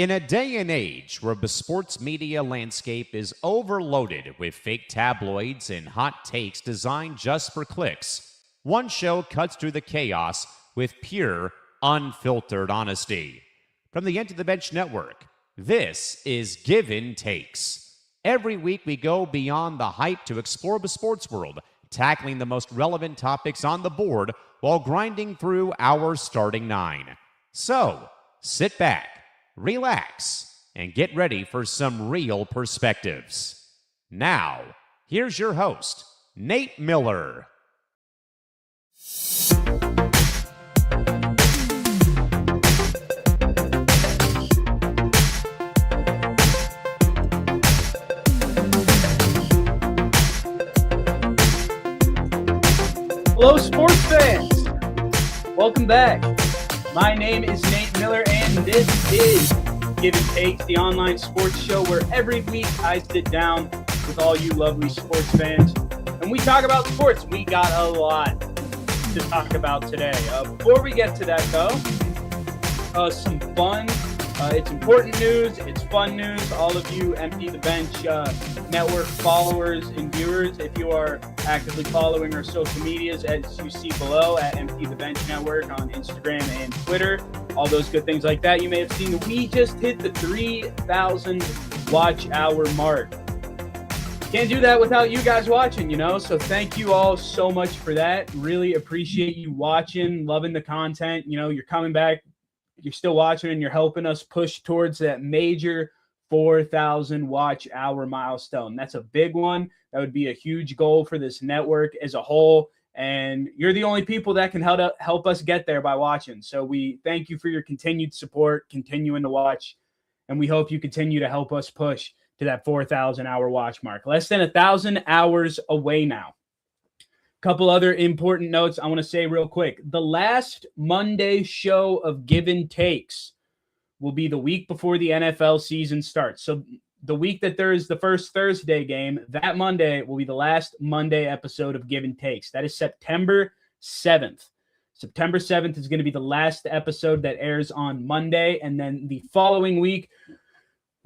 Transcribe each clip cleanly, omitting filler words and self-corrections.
In a day and age where the sports media landscape is overloaded with fake tabloids and hot takes designed just for clicks, one show cuts through the chaos with pure, unfiltered honesty. From the End to the Bench Network, this is Givin Takes. Every week we go beyond the hype to explore the sports world, tackling the most relevant topics on the board while grinding through our starting nine. So, sit back, relax, and get ready for some real perspectives. Now, here's your host, Nate Miller. Hello, sports fans. Welcome back. My name is Nate Miller, and this is Givin Takes, the online sports show where every week I sit down with all you lovely sports fans, and we talk about sports. We got a lot to talk about today. Before we get to that, though, some fun. It's important news. It's fun news. All of you Empty the Bench network followers and viewers, if you are actively following our social medias, as you see below at Empty the Bench Network on Instagram and Twitter, all those good things like that, you may have seen we just hit the 3,000 watch hour mark. Can't do that without you guys watching, so thank you all so much for that. Really appreciate you watching, loving the content. You're coming back, you're still watching, and you're helping us push towards that major 4,000 watch hour milestone. That's a big one. That would be a huge goal for this network as a whole. And you're the only people that can help us get there by watching. So we thank you for your continued support, continuing to watch. And we hope you continue to help us push to that 4,000 hour watch mark. Less than 1,000 hours away now. Couple other important notes I want to say real quick. The last Monday show of Givin Takes will be the week before the NFL season starts. So the week that there is the first Thursday game, that Monday will be the last Monday episode of Givin Takes. That is September 7th. September 7th is going to be the last episode that airs on Monday. And then the following week,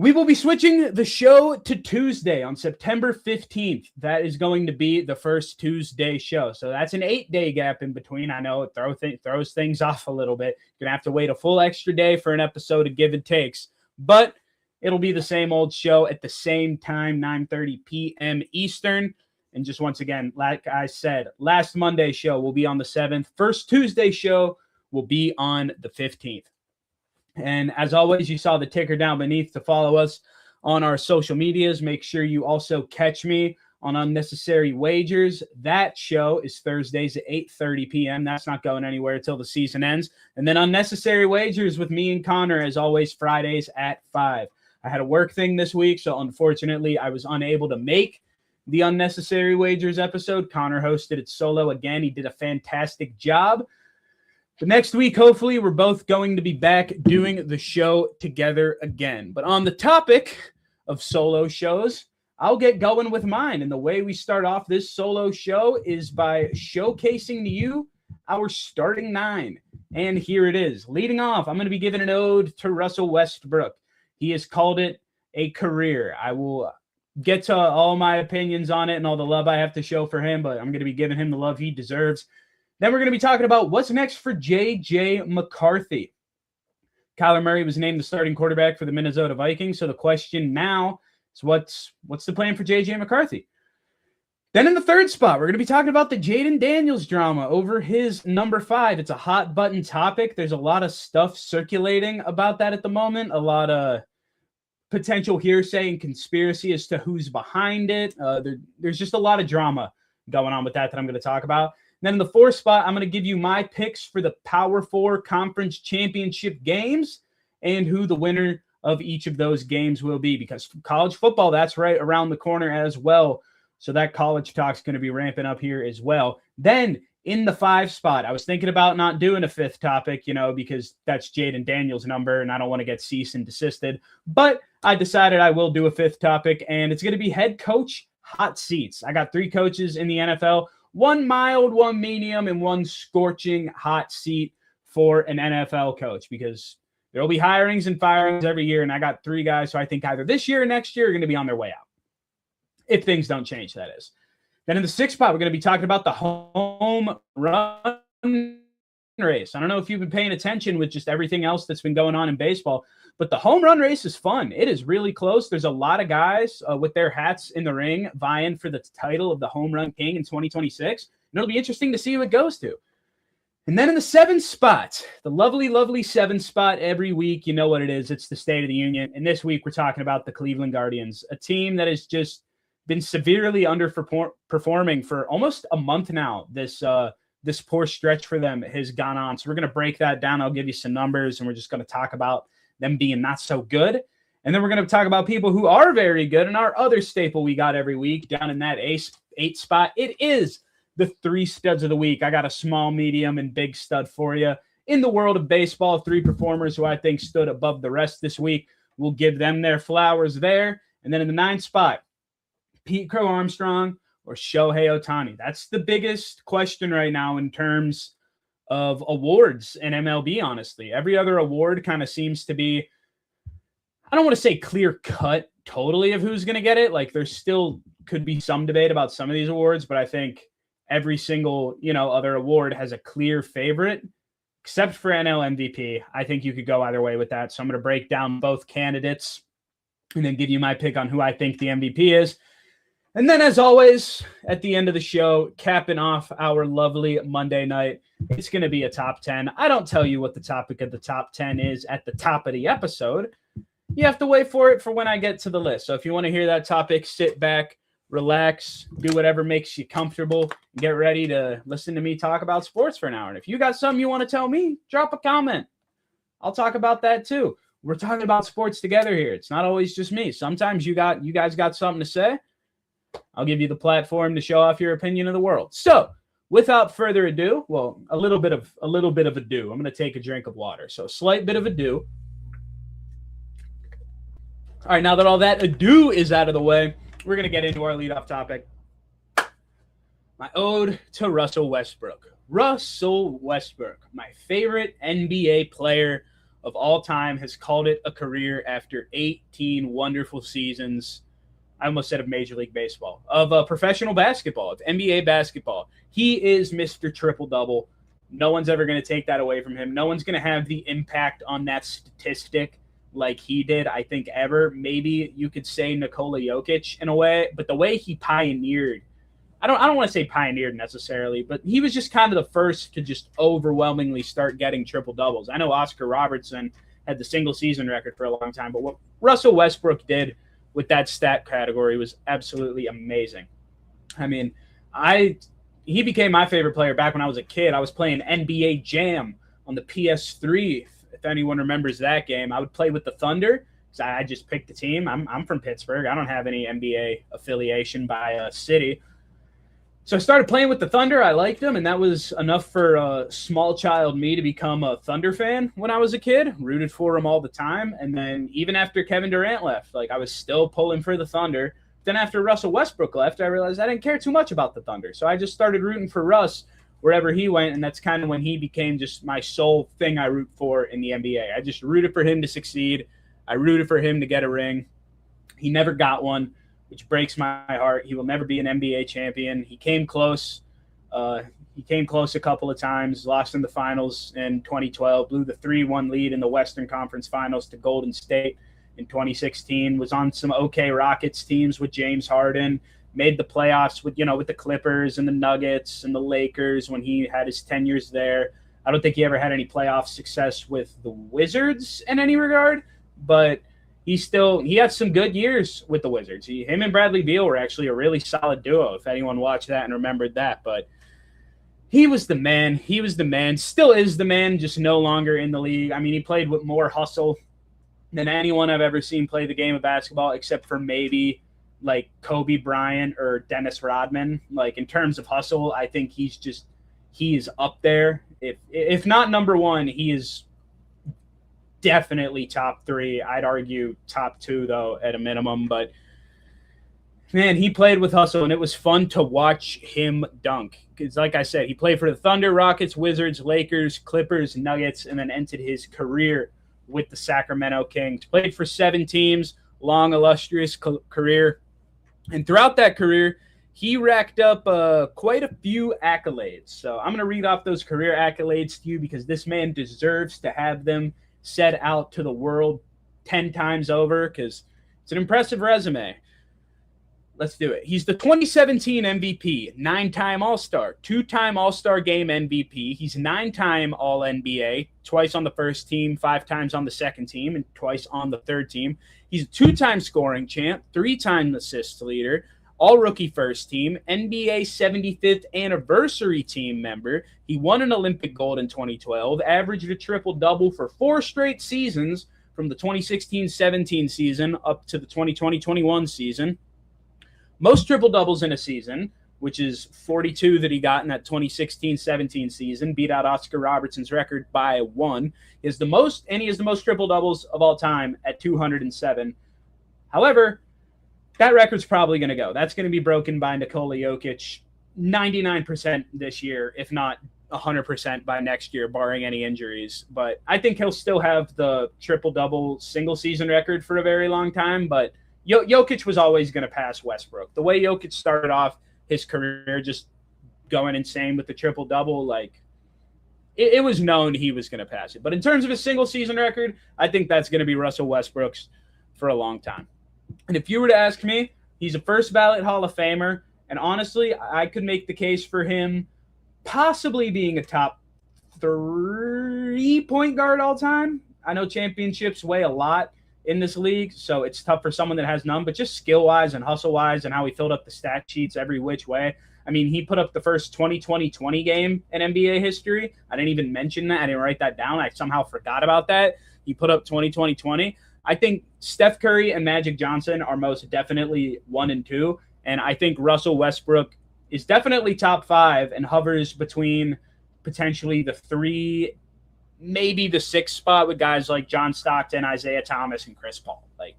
we will be switching the show to Tuesday on September 15th. That is going to be the first Tuesday show. So that's an 8-day gap in between. I know it throws things off a little bit. You're going to have to wait a full extra day for an episode of Givin Takes. But it'll be the same old show at the same time, 9:30 p.m. Eastern. And just once again, like I said, last Monday show will be on the 7th. First Tuesday show will be on the 15th. And as always, you saw the ticker down beneath to follow us on our social medias. Make sure you also catch me on Unnecessary Wagers. That show is Thursdays at 8:30 p.m. That's not going anywhere until the season ends. And then Unnecessary Wagers with me and Connor, as always, Fridays at 5. I had a work thing this week, so unfortunately I was unable to make the Unnecessary Wagers episode. Connor hosted it solo again. He did a fantastic job. The next week, hopefully, we're both going to be back doing the show together again. But on the topic of solo shows, I'll get going with mine. And the way we start off this solo show is by showcasing to you our starting nine. And here it is. Leading off, I'm going to be giving an ode to Russell Westbrook. He has called it a career. I will get to all my opinions on it and all the love I have to show for him, but I'm going to be giving him the love he deserves. Then we're going to be talking about what's next for J.J. McCarthy. Kyler Murray was named the starting quarterback for the Minnesota Vikings. So the question now is what's the plan for J.J. McCarthy? Then in the third spot, we're going to be talking about the Jayden Daniels drama over his number 5. It's a hot button topic. There's a lot of stuff circulating about that at the moment. A lot of potential hearsay and conspiracy as to who's behind it. There's just a lot of drama going on with that I'm going to talk about. Then in the fourth spot, I'm going to give you my picks for the Power 4 Conference Championship games and who the winner of each of those games will be, because college football, that's right around the corner as well. So that college talk's going to be ramping up here as well. Then in the 5 spot, I was thinking about not doing a 5th topic, because that's Jayden Daniels' number and I don't want to get cease and desisted. But I decided I will do a 5th topic, and it's going to be head coach hot seats. I got 3 coaches in the NFL. One mild, one medium, and one scorching hot seat for an NFL coach, because There will be hirings and firings every year, and I got 3 guys who I think either this year or next year are going to be on their way out. If things don't change, that is. Then in the 6th spot, we're going to be talking about the home run race. I don't know if you've been paying attention with just everything else that's been going on in baseball, but the home run race is fun. It is really close. There's a lot of guys with their hats in the ring vying for the title of the home run king in 2026. And it'll be interesting to see who it goes to. And then in the 7th spot, the lovely, lovely 7th spot every week, you know what it is. It's the State of the Union. And this week we're talking about the Cleveland Guardians, a team that has just been severely underperforming for almost a month now. This poor stretch for them has gone on. So we're going to break that down. I'll give you some numbers, and we're just going to talk about them being not so good. And then we're going to talk about people who are very good, and our other staple we got every week down in that 8th spot. It is the 3 studs of the week. I got a small, medium, and big stud for you. In the world of baseball, 3 performers who I think stood above the rest this week. We'll give them their flowers there. And then in the 9th spot, Pete Crow Armstrong or Shohei Ohtani. That's the biggest question right now in terms of awards in MLB, honestly. Every other award kind of seems to be, I don't want to say clear cut totally of who's going to get it. Like, there still could be some debate about some of these awards, but I think every single, other award has a clear favorite, except for NL MVP. I think you could go either way with that. So I'm going to break down both candidates and then give you my pick on who I think the MVP is. And then, as always, at the end of the show, capping off our lovely Monday night, it's going to be a top 10. I don't tell you what the topic of the top 10 is at the top of the episode. You have to wait for it for when I get to the list. So if you want to hear that topic, sit back, relax, do whatever makes you comfortable, and get ready to listen to me talk about sports for an hour. And if you got something you want to tell me, drop a comment. I'll talk about that too. We're talking about sports together here. It's not always just me. Sometimes you guys got something to say. I'll give you the platform to show off your opinion of the world. So, without further ado, well, a little bit of ado. I'm going to take a drink of water. So, a slight bit of ado. All right, now that all that ado is out of the way, we're going to get into our leadoff topic. My ode to Russell Westbrook. Russell Westbrook, my favorite NBA player of all time, has called it a career after 18 wonderful seasons. I almost said of Major League Baseball, of professional basketball, of NBA basketball. He is Mr. Triple-Double. No one's ever going to take that away from him. No one's going to have the impact on that statistic like he did, I think, ever. Maybe you could say Nikola Jokic in a way, but the way he pioneered, I don't want to say pioneered necessarily, but he was just kind of the first to just overwhelmingly start getting triple-doubles. I know Oscar Robertson had the single-season record for a long time, but what Russell Westbrook did with that stat category was absolutely amazing. I mean, he became my favorite player back when I was a kid. I was playing NBA Jam on the PS3. If anyone remembers that game, I would play with the Thunder because I just picked the team. I'm from Pittsburgh. I don't have any NBA affiliation by city. So I started playing with the Thunder. I liked them, and that was enough for a small child me to become a Thunder fan when I was a kid. Rooted for them all the time. And then even after Kevin Durant left, I was still pulling for the Thunder. Then after Russell Westbrook left, I realized I didn't care too much about the Thunder. So I just started rooting for Russ wherever he went, and that's kind of when he became just my sole thing I root for in the NBA. I just rooted for him to succeed. I rooted for him to get a ring. He never got one, which breaks my heart. He will never be an NBA champion. He came close. He came close a couple of times, lost in the finals in 2012, blew the 3-1 lead in the Western Conference Finals to Golden State in 2016, was on some okay Rockets teams with James Harden, made the playoffs with the Clippers and the Nuggets and the Lakers when he had his 10 years there. I don't think he ever had any playoff success with the Wizards in any regard, but he had some good years with the Wizards. Him and Bradley Beal were actually a really solid duo, if anyone watched that and remembered that. But he was the man. He was the man. Still is the man, just no longer in the league. I mean, he played with more hustle than anyone I've ever seen play the game of basketball, except for maybe Kobe Bryant or Dennis Rodman. In terms of hustle, I think he is up there. If not number one, he is definitely top 3. I'd argue top 2, though, at a minimum. But, man, he played with hustle, and it was fun to watch him dunk. Because, like I said, he played for the Thunder, Rockets, Wizards, Lakers, Clippers, Nuggets, and then ended his career with the Sacramento Kings. Played for 7 teams, long, illustrious career. And throughout that career, he racked up quite a few accolades. So I'm going to read off those career accolades to you because this man deserves to have them set out to the world 10 times over because it's an impressive resume. Let's do it. He's the 2017 MVP, 9-time All-Star, 2-time All-Star Game MVP. He's 9-time All-NBA, twice on the first team, 5 times on the second team, and twice on the third team. He's a 2-time scoring champ, 3-time assist leader, All-Rookie First Team, NBA 75th Anniversary Team member. He won an Olympic gold in 2012, averaged a triple-double for 4 straight seasons from the 2016-17 season up to the 2020-21 season. Most triple-doubles in a season, which is 42 that he got in that 2016-17 season, beat out Oscar Robertson's record by 1. He has the most triple-doubles of all time at 207. However, that record's probably going to go. That's going to be broken by Nikola Jokic 99% this year, if not 100% by next year, barring any injuries. But I think he'll still have the triple-double single-season record for a very long time, but Jokic was always going to pass Westbrook. The way Jokic started off his career just going insane with the triple-double, like it was known he was going to pass it. But in terms of a single-season record, I think that's going to be Russell Westbrook's for a long time. And if you were to ask me, he's a first-ballot Hall of Famer, and honestly, I could make the case for him possibly being a top 3 point guard all time. I know championships weigh a lot in this league, so it's tough for someone that has none, but just skill-wise and hustle-wise and how he filled up the stat sheets every which way. I mean, he put up the first 20-20-20 game in NBA history. I didn't even mention that. I didn't write that down. I somehow forgot about that. He put up 20-20-20. I think Steph Curry and Magic Johnson are most definitely 1 and 2, and I think Russell Westbrook is definitely top 5 and hovers between potentially the 3, maybe the 6th spot with guys like John Stockton, Isaiah Thomas, and Chris Paul. Like,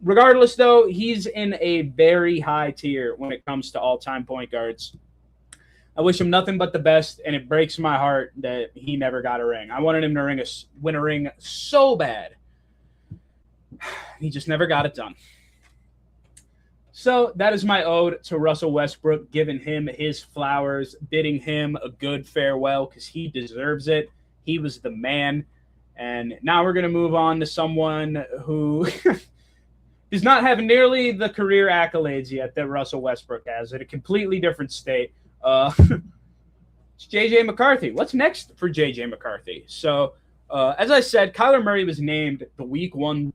regardless, though, he's in a very high tier when it comes to all-time point guards. I wish him nothing but the best, and it breaks my heart that he never got a ring. I wanted him to win a ring so bad. He just never got it done. So that is my ode to Russell Westbrook, giving him his flowers, bidding him a good farewell because he deserves it. He was the man. And now we're going to move on to someone who does not have nearly the career accolades yet that Russell Westbrook has, at a completely different state. It's J.J. McCarthy. What's next for J.J. McCarthy? So, as I said, Kyler Murray was named the Week 1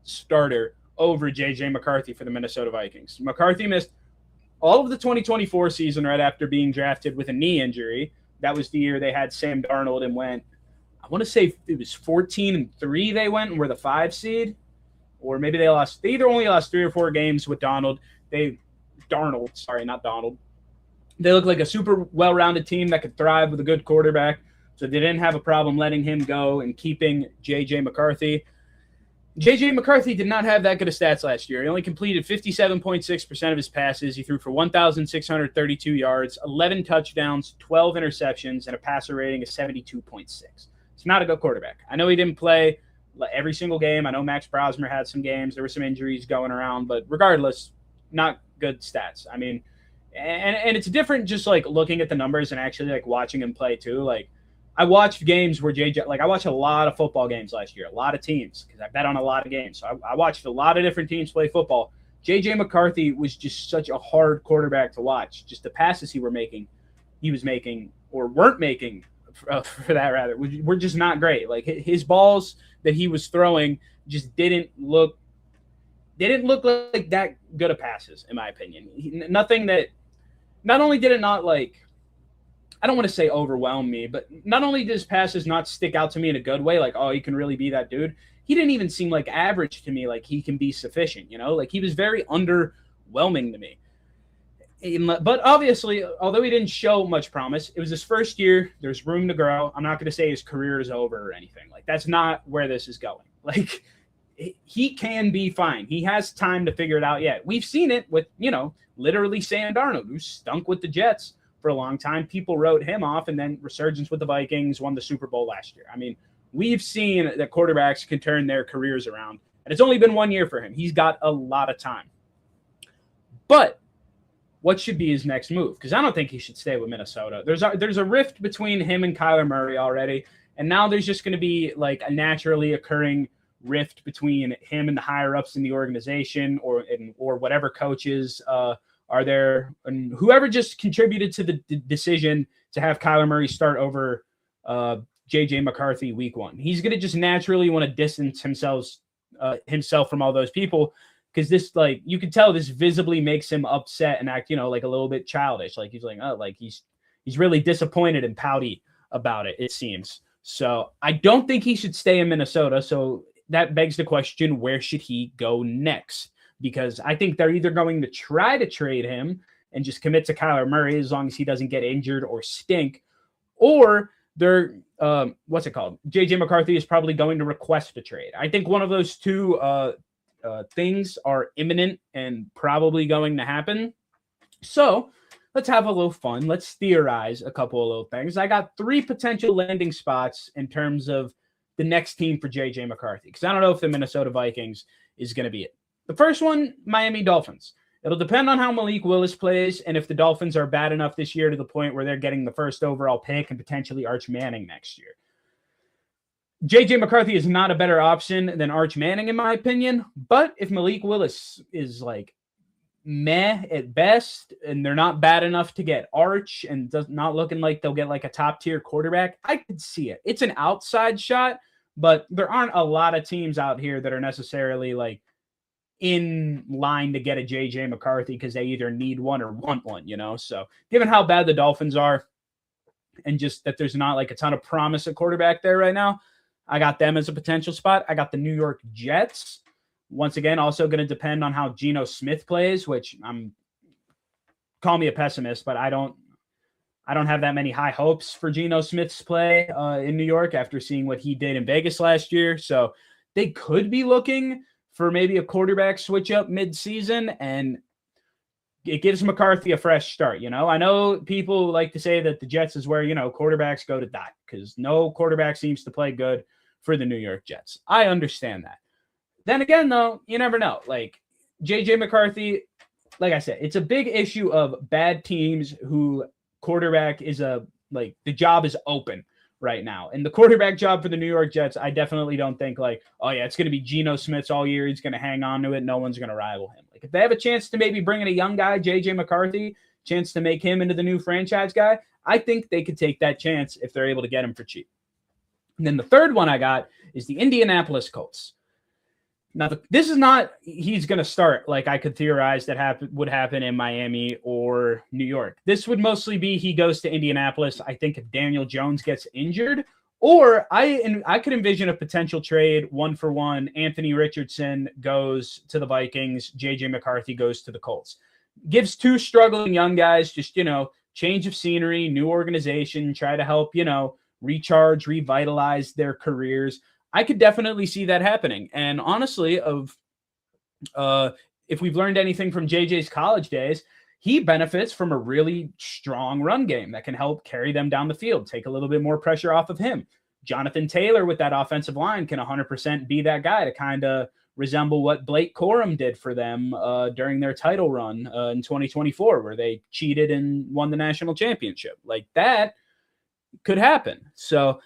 starter over J.J. McCarthy for the Minnesota Vikings. McCarthy missed all of the 2024 season right after being drafted with a knee injury. That was the year they had Sam Darnold and went, I want to say it was 14-3 they went and were the 5 seed. Or maybe they either only lost 3 or 4 games with Darnold. They look like a super well-rounded team that could thrive with a good quarterback. So they didn't have a problem letting him go and keeping J.J. McCarthy. J.J. McCarthy did not have that good of stats last year. He only completed 57.6% of his passes. He threw for 1,632 yards, 11 touchdowns, 12 interceptions, and a passer rating of 72.6. It's not a good quarterback. I know he didn't play every single game. I know Max Brosmer had some games. There were some injuries going around. But regardless, not good stats. I mean, and it's different just, like, looking at the numbers and actually, like, watching him play too. Like, I watched games where I watched a lot of football games last year, a lot of teams, because I bet on a lot of games. So I watched a lot of different teams play football. J.J. McCarthy was just such a hard quarterback to watch. Just the passes he was making, or weren't making, for that rather, were just not great. Like, his balls that he was throwing just didn't look like that good of passes, in my opinion. Nothing that, not only did it not, like, I don't want to say overwhelm me, but not only did his passes not stick out to me in a good way, like, oh, he can really be that dude, he didn't even seem like average to me, like he can be sufficient, you know? Like, he was very underwhelming to me. But obviously, although he didn't show much promise, it was his first year. There's room to grow. I'm not going to say his career is over or anything. Like, that's not where this is going. Like, he can be fine. He has time to figure it out yet. We've seen it with, literally Sam Darnold, who stunk with the Jets for a long time. People wrote him off, and then resurgence with the Vikings, won the Super Bowl last year. I mean, We've seen that quarterbacks can turn their careers around, and it's only been 1 year for him. He's got a lot of time. But what should be his next move? Because I don't think he should stay with Minnesota. There's a rift between him and Kyler Murray already, and now there's just going to be like a naturally occurring rift between him and the higher ups in the organization, or whatever coaches are there, and whoever just contributed to the decision to have Kyler Murray start over JJ McCarthy week 1. He's going to just naturally want to distance himself from all those people, because this, like, you can tell this visibly makes him upset and act, like a little bit childish. Like he's like, oh, like he's really disappointed and pouty about it seems. So I don't think he should stay in Minnesota. So that begs the question, where should he go next? Because I think they're either going to try to trade him and just commit to Kyler Murray as long as he doesn't get injured or stink, or they're what's it called? JJ McCarthy is probably going to request a trade. I think one of those two things are imminent and probably going to happen. So let's have a little fun. Let's theorize a couple of little things. I got 3 potential landing spots in terms of the next team for JJ McCarthy, because I don't know if the Minnesota Vikings is going to be it. The first one, Miami Dolphins. It'll depend on how Malik Willis plays and if the Dolphins are bad enough this year to the point where they're getting the first overall pick and potentially Arch Manning next year. JJ McCarthy is not a better option than Arch Manning, in my opinion. But if Malik Willis is like meh at best and they're not bad enough to get Arch and not looking like they'll get like a top tier quarterback, I could see it. It's an outside shot, but there aren't a lot of teams out here that are necessarily like in line to get a JJ McCarthy because they either need one or want one, So given how bad the Dolphins are and just that there's not like a ton of promise at quarterback there right now, I got them as a potential spot. I got the New York Jets. Once again, also going to depend on how Geno Smith plays, which call me a pessimist, but I don't have that many high hopes for Geno Smith's play in New York after seeing what he did in Vegas last year. So they could be looking for maybe a quarterback switch up mid-season, and it gives McCarthy a fresh start. I know people like to say that the Jets is where, quarterbacks go to die because no quarterback seems to play good for the New York Jets. I understand that. Then again, though, you never know. Like JJ McCarthy, like I said, it's a big issue of bad teams who quarterback is the job is open right now. And the quarterback job for the New York Jets, I definitely don't think like, oh yeah, it's going to be Geno Smith's all year. He's going to hang on to it. No one's going to rival him. Like if they have a chance to maybe bring in a young guy, JJ McCarthy, chance to make him into the new franchise guy, I think they could take that chance if they're able to get him for cheap. And then the third one I got is the Indianapolis Colts. Now, this is not he's going to start like I could theorize that would happen in Miami or New York. This would mostly be he goes to Indianapolis. I think if Daniel Jones gets injured, or I could envision a potential trade 1-for-1. Anthony Richardson goes to the Vikings. JJ McCarthy goes to the Colts. Gives 2 struggling young guys just, change of scenery, new organization, try to help, recharge, revitalize their careers. I could definitely see that happening. And honestly, if we've learned anything from JJ's college days, he benefits from a really strong run game that can help carry them down the field, take a little bit more pressure off of him. Jonathan Taylor with that offensive line can 100% be that guy to kind of resemble what Blake Corum did for them during their title run in 2024, where they cheated and won the national championship. Like that could happen. So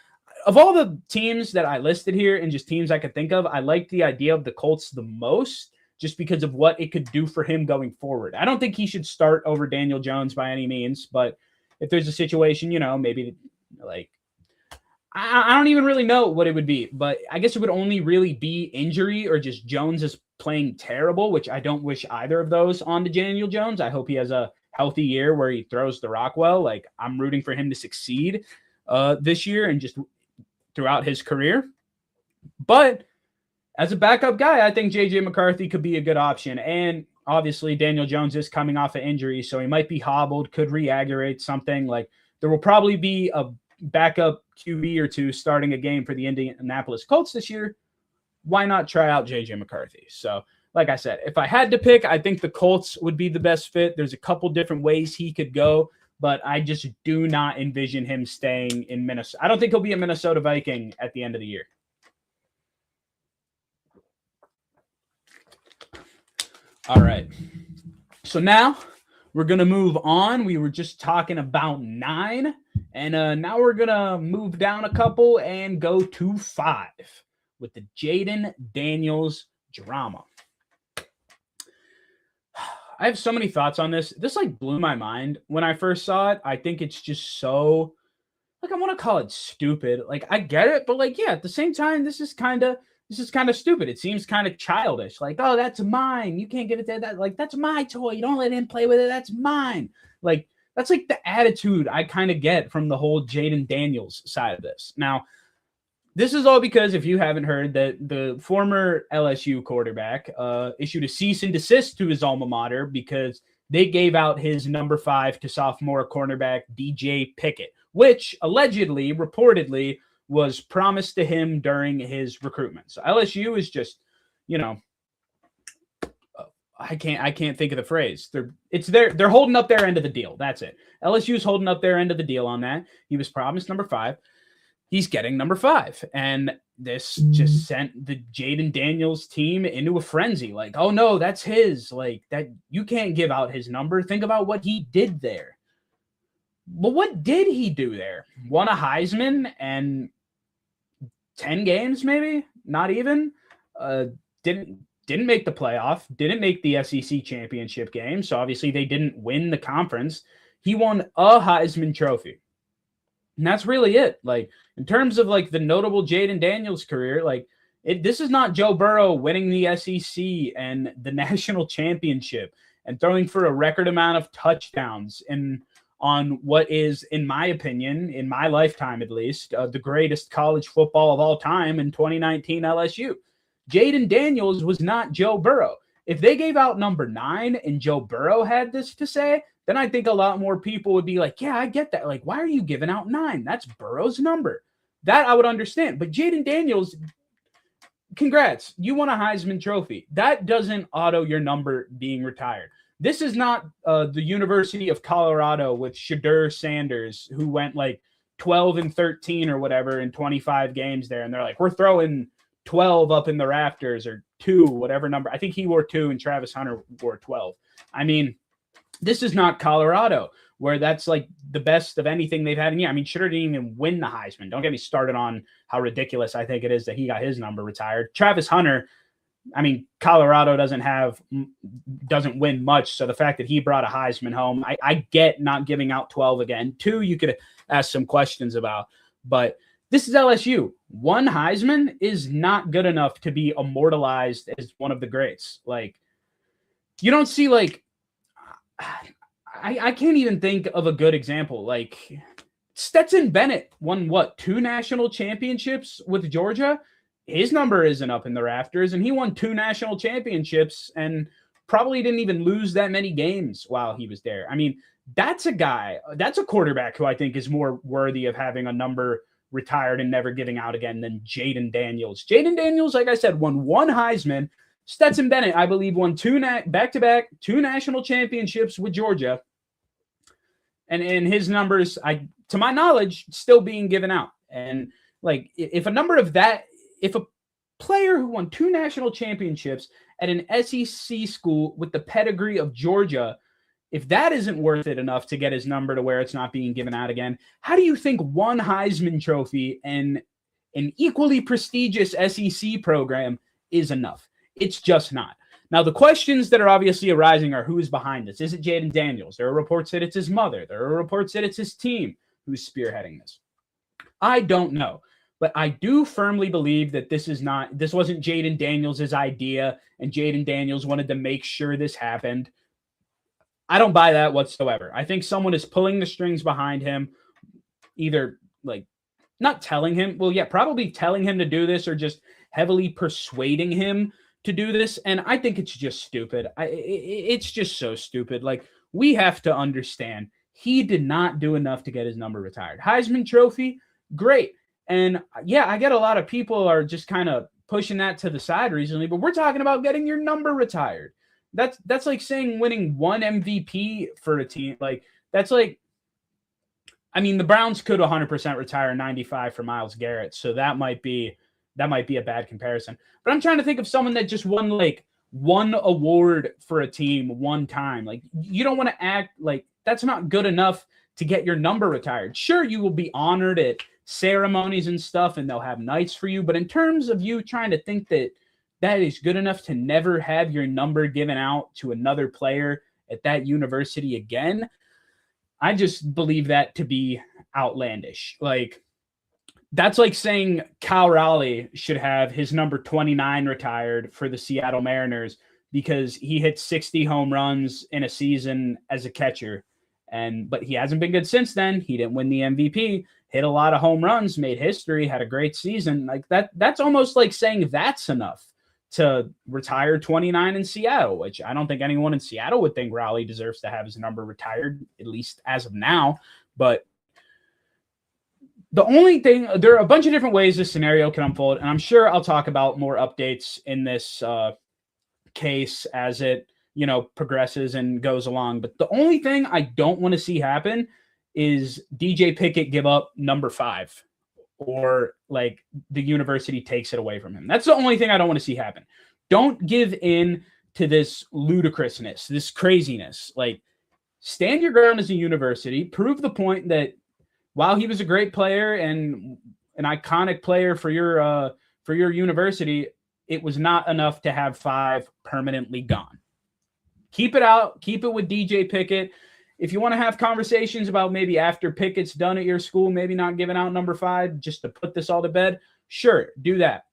of all the teams that I listed here and just teams I could think of, I like the idea of the Colts the most just because of what it could do for him going forward. I don't think he should start over Daniel Jones by any means, but if there's a situation, maybe like I don't even really know what it would be, but I guess it would only really be injury or just Jones is playing terrible, which I don't wish either of those on to Daniel Jones. I hope he has a healthy year where he throws the rock well. Like I'm rooting for him to succeed this year and just throughout his career. But as a backup guy, I think JJ McCarthy could be a good option. And obviously Daniel Jones is coming off an injury, so he might be hobbled, could re-aggravate something. Like there will probably be a backup QB or 2 starting a game for the Indianapolis Colts this year. Why not try out JJ McCarthy? So like I said, if I had to pick, I think the Colts would be the best fit. There's a couple different ways he could go, but I just do not envision him staying in Minnesota. I don't think he'll be a Minnesota Viking at the end of the year. All right. So now we're going to move on. We were just talking about 9, and now we're going to move down a couple and go to 5 with the Jayden Daniels drama. I have so many thoughts on this. This like blew my mind when I first saw it. I think it's just so, like, I want to call it stupid. Like, I get it, but like, yeah, at the same time, this is kind of stupid. It seems kind of childish. Like, oh, that's mine. You can't give it to that. Like, that's my toy. You don't let him play with it. That's mine. Like, that's like the attitude I kind of get from the whole Jayden Daniels side of this. Now, this is all because, if you haven't heard, that the former LSU quarterback issued a cease and desist to his alma mater because they gave out his number 5 to sophomore cornerback DJ Pickett, which allegedly, reportedly, was promised to him during his recruitment. So LSU is just, I can't think of the phrase. They're holding up their end of the deal. That's it. LSU is holding up their end of the deal on that. He was promised number 5. He's getting number 5. And this just sent the Jayden Daniels team into a frenzy. Like, oh no, that's his. Like, that you can't give out his number. Think about what he did there. Well, what did he do there? Won a Heisman and 10 games, maybe? Not even. Didn't make the playoff. Didn't make the SEC championship game. So obviously they didn't win the conference. He won a Heisman Trophy. And that's really it. Like, in terms of like the notable Jayden Daniels career, like this is not Joe Burrow winning the SEC and the national championship and throwing for a record amount of touchdowns and on what is, in my opinion, in my lifetime at least, the greatest college football of all time in 2019 LSU. Jayden Daniels was not Joe Burrow. If they gave out number 9 and Joe Burrow had this to say, then I think a lot more people would be like, yeah, I get that. Like, why are you giving out 9? That's Burrow's number. That I would understand. But Jayden Daniels, congrats. You won a Heisman Trophy. That doesn't auto your number being retired. This is not the University of Colorado with Shadur Sanders, who went like 12-13 or whatever in 25 games there. And they're like, we're throwing 12 up in the rafters or 2, whatever number. I think he wore 2 and Travis Hunter wore 12. I mean, this is not Colorado, where that's like the best of anything they've had. And yeah, I mean, Shadur didn't even win the Heisman. Don't get me started on how ridiculous I think it is that he got his number retired. Travis Hunter, I mean, Colorado doesn't win much. So the fact that he brought a Heisman home, I get not giving out 12 again. 2, you could ask some questions about. But this is LSU. 1 Heisman is not good enough to be immortalized as one of the greats. Like, you don't see like, I can't even think of a good example. Like, Stetson Bennett won what, 2 national championships with Georgia? His number isn't up in the rafters, and he won 2 national championships and probably didn't even lose that many games while he was there. I mean, that's a quarterback who I think is more worthy of having a number retired and never giving out again than Jayden Daniels. Jayden Daniels, like I said, won 1 Heisman. Stetson Bennett, I believe, won 2 back-to-back 2 national championships with Georgia. And his numbers, to my knowledge, still being given out. And like, if a player who won 2 national championships at an SEC school with the pedigree of Georgia, if that isn't worth it enough to get his number to where it's not being given out again, how do you think 1 Heisman Trophy and an equally prestigious SEC program is enough? It's just not. Now, the questions that are obviously arising are, who is behind this? Is it Jayden Daniels? There are reports that it's his mother. There are reports that it's his team who's spearheading this. I don't know. But I do firmly believe that this wasn't Jayden Daniels' idea, and Jayden Daniels wanted to make sure this happened. I don't buy that whatsoever. I think someone is pulling the strings behind him, either like not telling him, well, yeah, probably telling him to do this or just heavily persuading him to do this. And I think it's just stupid. It's just so stupid. Like, we have to understand he did not do enough to get his number retired. Heisman Trophy, great. And yeah, I get a lot of people are just kind of pushing that to the side recently, but we're talking about getting your number retired. That's like saying winning 1 MVP for a team. Like, that's like I mean, the Browns could 100% retire 95 for Myles Garrett, so that might be a bad comparison. But I'm trying to think of someone that just won like one award for a team one time. Like, you don't want to act like that's not good enough to get your number retired. Sure, you will be honored at ceremonies and stuff, and they'll have nights for you. But in terms of you trying to think that that is good enough to never have your number given out to another player at that university again, I just believe that to be outlandish. Like, that's like saying Cal Raleigh should have his number 29 retired for the Seattle Mariners because he hit 60 home runs in a season as a catcher. But he hasn't been good since then. He didn't win the MVP, hit a lot of home runs, made history, had a great season. Like that's almost like saying that's enough to retire 29 in Seattle, which I don't think anyone in Seattle would think Raleigh deserves to have his number retired, at least as of now. But the only thing, there are a bunch of different ways this scenario can unfold, and I'm sure I'll talk about more updates in this case as it, progresses and goes along. But the only thing I don't want to see happen is DJ Pickett give up number 5, or like the university takes it away from him. That's the only thing I don't want to see happen. Don't give in to this ludicrousness, this craziness. Like, stand your ground as a university, prove the point that while he was a great player and an iconic player for your university, it was not enough to have 5 permanently gone. Keep it out. Keep it with DJ Pickett. If you want to have conversations about maybe after Pickett's done at your school, maybe not giving out number 5 just to put this all to bed, sure, do that.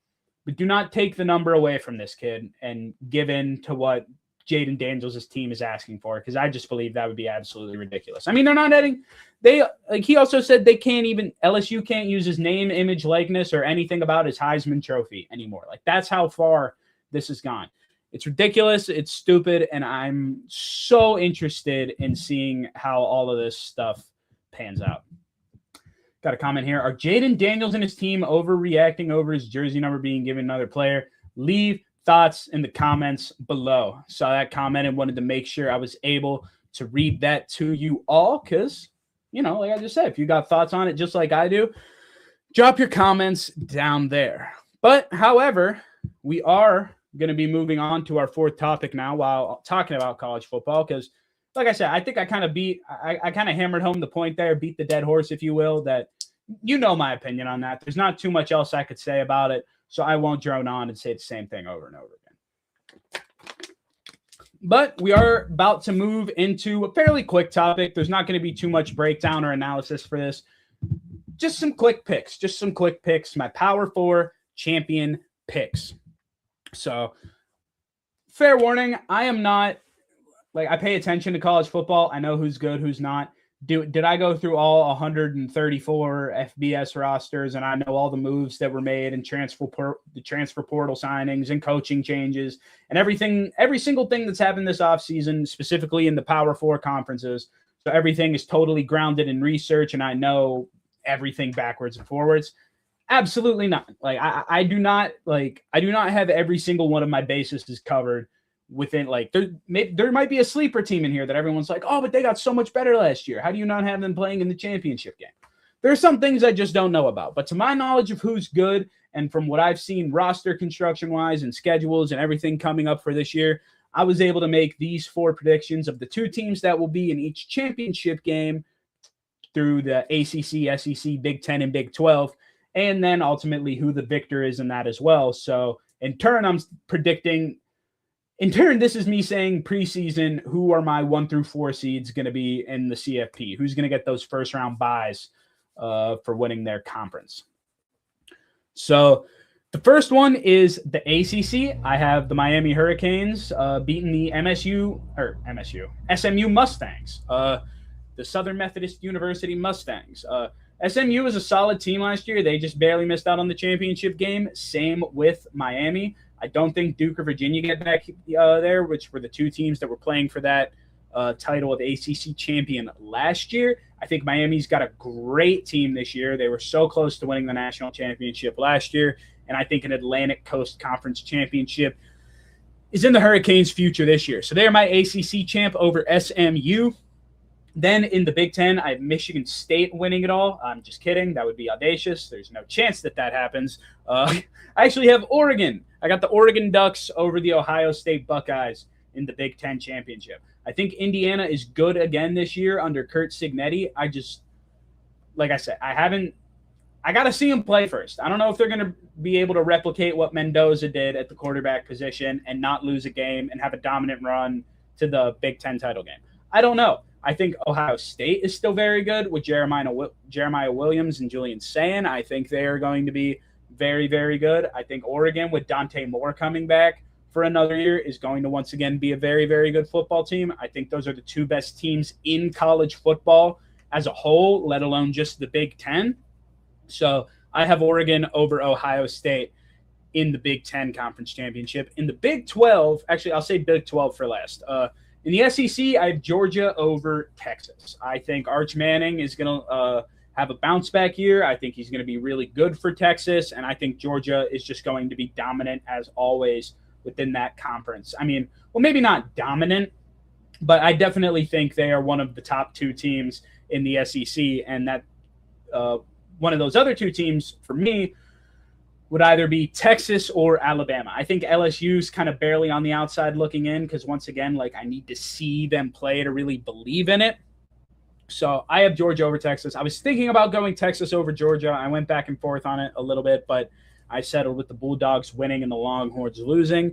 But do not take the number away from this kid and give in to what Jayden Daniels' team is asking for, because I just believe that would be absolutely ridiculous. I mean, they're not adding – he also said they can't even – LSU can't use his name, image, likeness, or anything about his Heisman Trophy anymore. Like, that's how far this has gone. It's ridiculous. It's stupid. And I'm so interested in seeing how all of this stuff pans out. Got a comment here. Are Jayden Daniels and his team overreacting over his jersey number being given another player? Leave thoughts in the comments below. Saw that comment and wanted to make sure I was able to read that to you all because, like I just said, if you got thoughts on it just like I do, drop your comments down there. But, however, we are going to be moving on to our 4th topic now while talking about college football because, like I said, I think I kind of hammered home the point there, beat the dead horse, if you will, that my opinion on that. There's not too much else I could say about it, so I won't drone on and say the same thing over and over again. But we are about to move into a fairly quick topic. There's not going to be too much breakdown or analysis for this. Just some quick picks. My Power 4 champion picks. So, fair warning, I am not, I pay attention to college football. I know who's good, who's not. Did I go through all 134 FBS rosters and I know all the moves that were made and the transfer portal signings and coaching changes and everything, every single thing that's happened this offseason, specifically in the Power 4 conferences. So everything is totally grounded in research and I know everything backwards and forwards. Absolutely not. I do not have every single one of my bases covered within there might be a sleeper team in here that everyone's like, oh, but they got so much better last year. How do you not have them playing in the championship game? There are some things I just don't know about, but to my knowledge of who's good and from what I've seen roster construction wise and schedules and everything coming up for this year, I was able to make these 4 predictions of the 2 teams that will be in each championship game through the ACC, SEC, Big 10, and Big 12. And then ultimately who the victor is in that as well. So in turn, this is me saying preseason, who are my 1 through 4 seeds going to be in the CFP? Who's going to get those first round buys for winning their conference? So the first one is the ACC. I have the Miami Hurricanes beating the SMU Mustangs, the Southern Methodist University Mustangs. SMU was a solid team last year. They just barely missed out on the championship game. Same with Miami. I don't think Duke or Virginia get back there, which were the 2 teams that were playing for that title of ACC champion last year. I think Miami's got a great team this year. They were so close to winning the national championship last year, and I think an Atlantic Coast Conference championship is in the Hurricanes' future this year. So they're my ACC champ over SMU. Then in the Big Ten, I have Michigan State winning it all. I'm just kidding. That would be audacious. There's no chance that happens. I actually have Oregon. I got the Oregon Ducks over the Ohio State Buckeyes in the Big Ten championship. I think Indiana is good again this year under Kurt Signetti. Like I said, I got to see them play first. I don't know if they're going to be able to replicate what Mendoza did at the quarterback position and not lose a game and have a dominant run to the Big Ten title game. I don't know. I think Ohio State is still very good with Jeremiah Williams and Julian Sayin. I think they are going to be very, very good. I think Oregon with Dante Moore coming back for another year is going to once again be a very, very good football team. I think those are the two best teams in college football as a whole, let alone just the Big Ten. So I have Oregon over Ohio State in the Big Ten Conference Championship. In the Big 12, actually, I'll say Big 12 for last. In the SEC, I have Georgia over Texas. I think Arch Manning is going to have a bounce back year. I think he's going to be really good for Texas, and I think Georgia is just going to be dominant as always within that conference. I mean, well, maybe not dominant, but I definitely think they are one of the top two teams in the SEC, and that one of those other two teams for me would either be Texas or Alabama. I think LSU's kind of barely on the outside looking in because, once again, like I need to see them play to really believe in it. So I have Georgia over Texas. I was thinking about going Texas over Georgia. I went back and forth on it a little bit, but I settled with the Bulldogs winning and the Longhorns losing.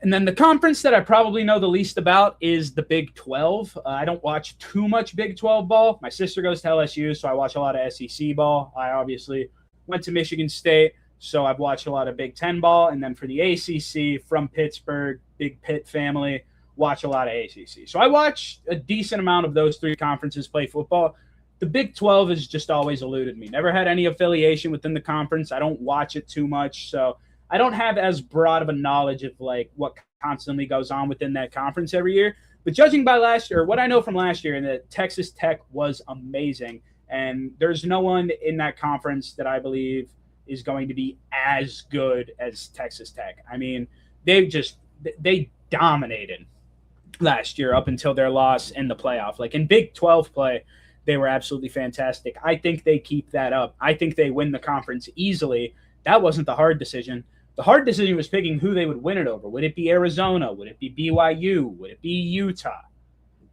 And then the conference that I probably know the least about is the Big 12. I don't watch too much Big 12 ball. My sister goes to LSU, so I watch a lot of SEC ball. I obviously went to Michigan State, so I've watched a lot of Big Ten ball. And then for the ACC, from Pittsburgh, big Pitt family, watch a lot of ACC. So I watch a decent amount of those three conferences play football. The Big 12 has just always eluded me. Never had any affiliation within the conference. I don't watch it too much, so I don't have as broad of a knowledge of like what constantly goes on within that conference every year. But judging by last year, what I know from last year, and that Texas Tech was amazing. And there's no one in that conference that I believe is going to be as good as Texas Tech. I mean, they dominated last year up until their loss in the playoff. Like in Big 12 play, they were absolutely fantastic. I think they keep that up. I think they win the conference easily. That wasn't the hard decision. The hard decision was picking who they would win it over. Would it be Arizona? Would it be BYU? Would it be Utah?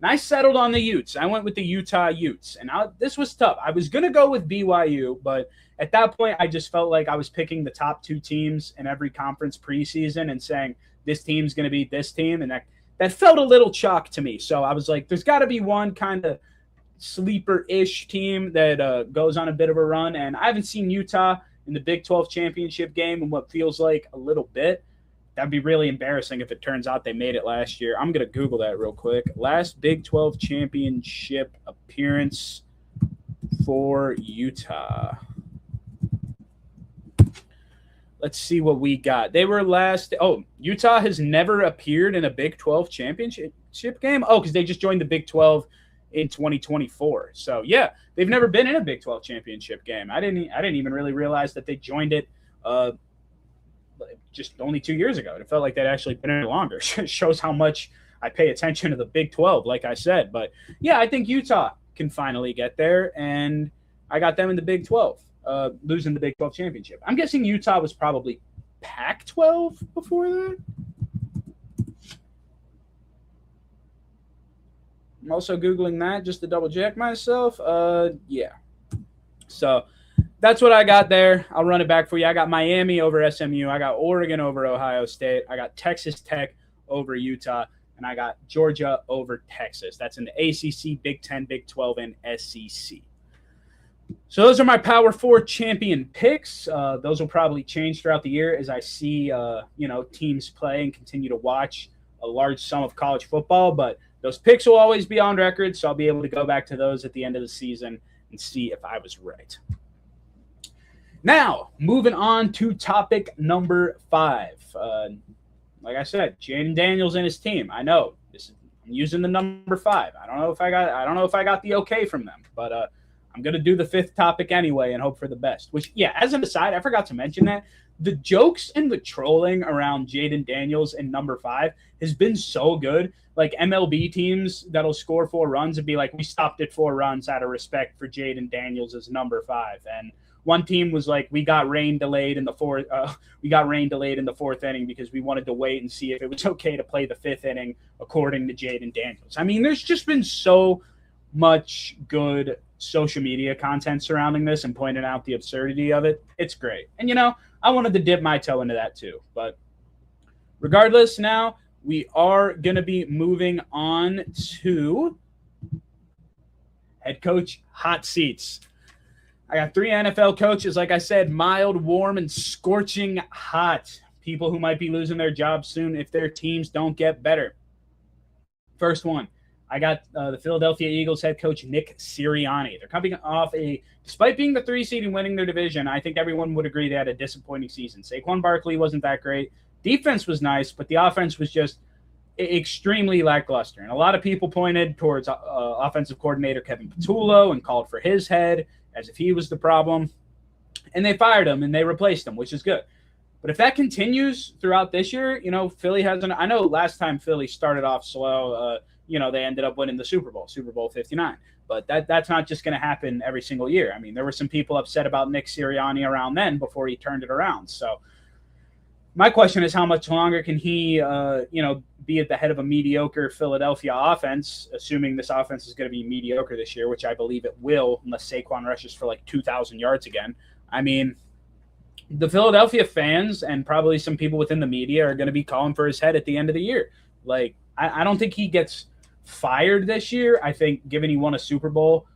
And I settled on the Utes. I went with the Utah Utes. And this was tough. I was going to go with BYU, but at that point, I just felt like I was picking the top two teams in every conference preseason and saying, this team's going to beat this team. And that felt a little chalk to me. So I was like, there's got to be one kind of sleeper-ish team that goes on a bit of a run. And I haven't seen Utah in the Big 12 championship game in what feels like a little bit. That'd be really embarrassing if it turns out they made it last year. I'm going to Google that real quick. Last Big 12 championship appearance for Utah. Let's see what we got. They were last. Oh, Utah has never appeared in a Big 12 championship game. Oh, because they just joined the Big 12 in 2024. So yeah, they've never been in a Big 12 championship game. I didn't even really realize that they joined it just only 2 years ago. It felt like they'd actually been in it longer. It shows how much I pay attention to the Big 12, like I said. But yeah, I think Utah can finally get there, and I got them in the Big 12, losing the Big 12 championship. I'm guessing Utah was probably Pac-12 before that. I'm also Googling that just to double check myself. Yeah. So that's what I got there. I'll run it back for you. I got Miami over SMU. I got Oregon over Ohio State. I got Texas Tech over Utah. And I got Georgia over Texas. That's in the ACC, Big 10, Big 12, and SEC. So those are my Power 4 champion picks. Those will probably change throughout the year as I see teams play and continue to watch a large sum of college football. But those picks will always be on record, so I'll be able to go back to those at the end of the season and see if I was right. Now, moving on to topic number 5. Like I said, Jaden Daniels and his team. I know I'm using the number 5. I don't know if I got the okay from them, but I'm going to do the fifth topic anyway and hope for the best. Which, yeah, as an aside, I forgot to mention that the jokes and the trolling around Jayden Daniels and number 5 has been so good. Like MLB teams that'll score 4 runs and be like, we stopped at 4 runs out of respect for Jayden Daniels as number 5. And one team was like, we got rain delayed in the fourth. We got rain delayed in the 4th inning because we wanted to wait and see if it was okay to play the 5th inning, according to Jayden Daniels. I mean, there's just been so much good social media content surrounding this and pointing out the absurdity of it. It's great. And, I wanted to dip my toe into that too. But regardless, now we are going to be moving on to head coach hot seats. I got 3 NFL coaches, like I said, mild, warm, and scorching hot. People who might be losing their jobs soon if their teams don't get better. First one, I got the Philadelphia Eagles head coach Nick Sirianni. They're coming off despite being the 3 seed and winning their division, I think everyone would agree they had a disappointing season. Saquon Barkley wasn't that great. Defense was nice, but the offense was just extremely lackluster. And a lot of people pointed towards offensive coordinator Kevin Patullo and called for his head as if he was the problem. And they fired him and they replaced him, which is good. But if that continues throughout this year, Philly hasn't. I know last time Philly started off slow, they ended up winning the Super Bowl 59. But that's not just going to happen every single year. I mean, there were some people upset about Nick Sirianni around then before he turned it around. So my question is, how much longer can he, be at the head of a mediocre Philadelphia offense, assuming this offense is going to be mediocre this year, which I believe it will, unless Saquon rushes for like 2,000 yards again. I mean, the Philadelphia fans and probably some people within the media are going to be calling for his head at the end of the year. Like, I don't think he gets fired this year. I think, given he won a Super Bowl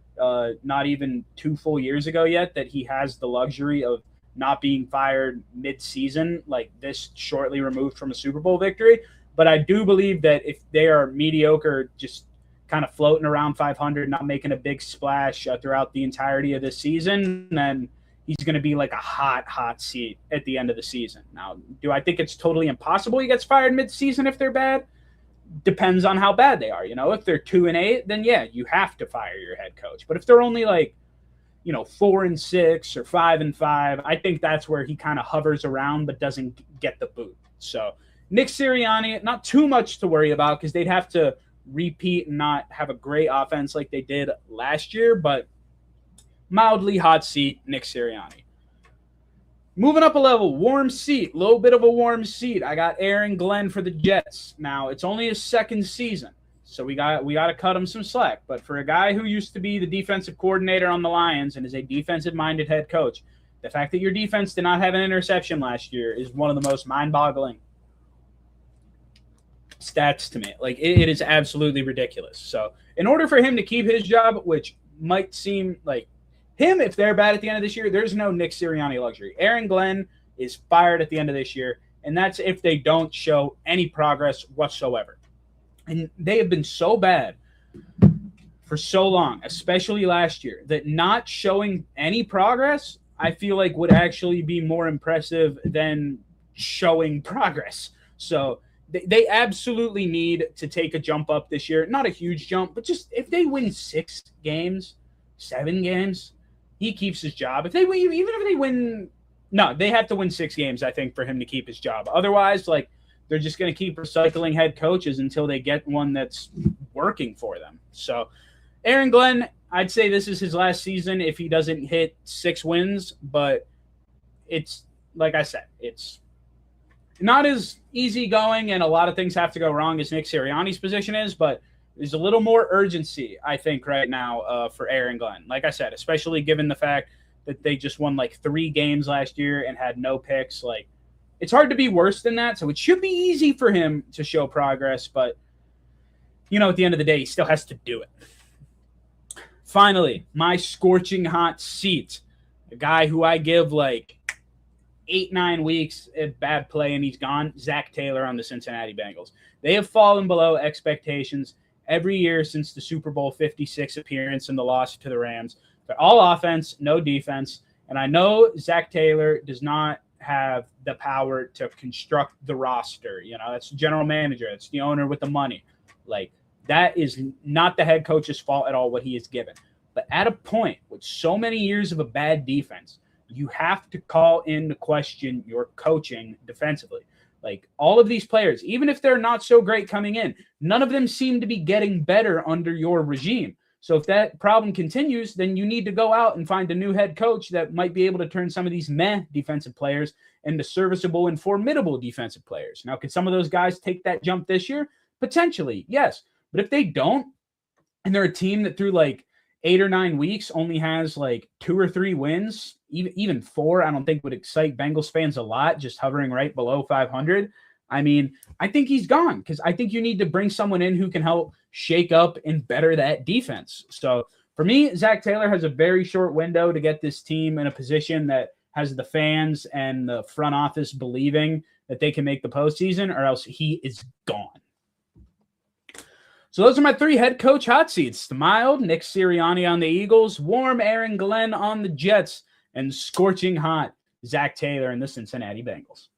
not even 2 full years ago yet, that he has the luxury of not being fired mid-season, like this shortly removed from a Super Bowl victory. But I do believe that if they are mediocre, just kind of floating around 500, not making a big splash throughout the entirety of this season, then he's going to be like a hot seat at the end of the season. Now, do I think it's totally impossible he gets fired mid-season if they're bad? Depends on how bad they are. If they're 2-8, then yeah, you have to fire your head coach. But if they're only like, 4-6 or 5-5, I think that's where he kind of hovers around but doesn't get the boot. So Nick Sirianni, not too much to worry about because they'd have to repeat and not have a great offense like they did last year, but mildly hot seat, Nick Sirianni. Moving up a level, warm seat, little bit of a warm seat. I got Aaron Glenn for the Jets. Now, it's only his 2nd season, so we got to cut him some slack. But for a guy who used to be the defensive coordinator on the Lions and is a defensive-minded head coach, the fact that your defense did not have an interception last year is one of the most mind-boggling stats to me. Like, it is absolutely ridiculous. So in order for him to keep his job, which might seem like him, if they're bad at the end of this year, there's no Nick Sirianni luxury. Aaron Glenn is fired at the end of this year, and that's if they don't show any progress whatsoever. And they have been so bad for so long, especially last year, that not showing any progress, I feel like would actually be more impressive than showing progress. So they absolutely need to take a jump up this year. Not a huge jump, but just if they win 6 games, 7 games, he keeps his job. If they win, even if they win, no, they have to win 6 games, I think, for him to keep his job. Otherwise, like, they're just going to keep recycling head coaches until they get one that's working for them. So Aaron Glenn, I'd say this is his last season if he doesn't hit 6 wins, but it's, like I said, it's not as easy going and a lot of things have to go wrong as Nick Sirianni's position is, but there's a little more urgency, I think, right now for Aaron Glenn. Like I said, especially given the fact that they just won like 3 games last year and had no picks. Like, it's hard to be worse than that, so it should be easy for him to show progress, but, at the end of the day, he still has to do it. Finally, my scorching hot seat, a guy who I give like 8-9 weeks at bad play and he's gone, Zach Taylor on the Cincinnati Bengals. They have fallen below expectations every year since the Super Bowl 56 appearance and the loss to the Rams. They're all offense, no defense. And I know Zach Taylor does not have the power to construct the roster. That's the general manager. It's the owner with the money. Like, that is not the head coach's fault at all, what he is given. But at a point with so many years of a bad defense, you have to call into question your coaching defensively. Like all of these players, even if they're not so great coming in, none of them seem to be getting better under your regime. So if that problem continues, then you need to go out and find a new head coach that might be able to turn some of these meh defensive players into serviceable and formidable defensive players. Now, could some of those guys take that jump this year? Potentially, yes. But if they don't, and they're a team that through like 8 or 9 weeks only has like 2 or 3 wins, even 4, I don't think would excite Bengals fans a lot, just hovering right below 500. I mean, I think he's gone because I think you need to bring someone in who can help shake up and better that defense. So for me, Zach Taylor has a very short window to get this team in a position that has the fans and the front office believing that they can make the postseason, or else he is gone. So those are my 3 head coach hot seats. The mild, Nick Sirianni on the Eagles, warm Aaron Glenn on the Jets, and scorching hot Zach Taylor and the Cincinnati Bengals.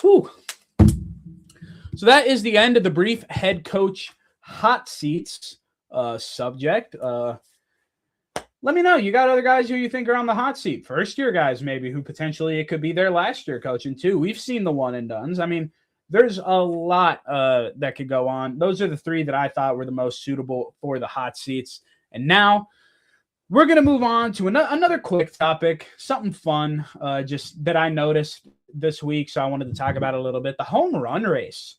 Whew. So that is the end of the brief head coach hot seats subject. Let me know. You got other guys who you think are on the hot seat. First-year guys maybe who potentially it could be their last year coaching too. We've seen the one and dones. I mean, there's a lot that could go on. Those are the 3 that I thought were the most suitable for the hot seats. And now we're going to move on to another quick topic, something fun just that I noticed this week, so I wanted to talk about it a little bit. The home run race.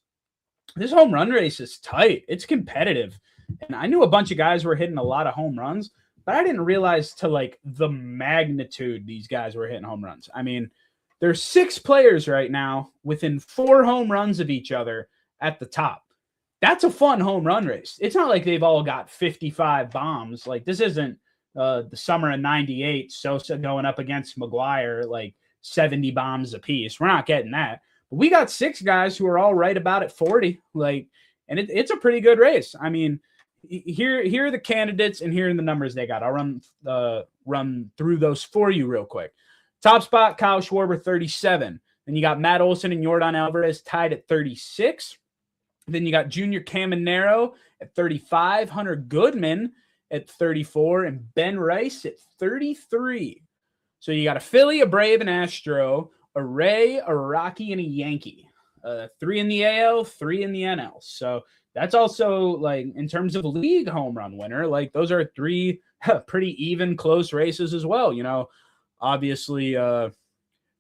This home run race is tight. It's competitive. And I knew a bunch of guys were hitting a lot of home runs, but I didn't realize to like the magnitude these guys were hitting home runs. I mean, there's 6 players right now within 4 home runs of each other at the top. That's a fun home run race. It's not like they've all got 55 bombs. Like this isn't the summer of 98, Sosa going up against McGuire, like 70 bombs apiece. We're not getting that. But we got 6 guys who are all right about at 40. Like, and it's a pretty good race. I mean, here are the candidates and here are the numbers they got. I'll run through those for you real quick. Top spot, Kyle Schwarber, 37. Then you got Matt Olson and Yordan Alvarez tied at 36. Then you got Junior Caminero at 35, Hunter Goodman at 34, and Ben Rice at 33. So you got a Philly, a Brave, an Astro, a Ray, a Rocky, and a Yankee. 3 in the AL, 3 in the NL. So that's also, like, in terms of league home run winner, like, those are 3 pretty even, close races as well. You know, obviously, Yordan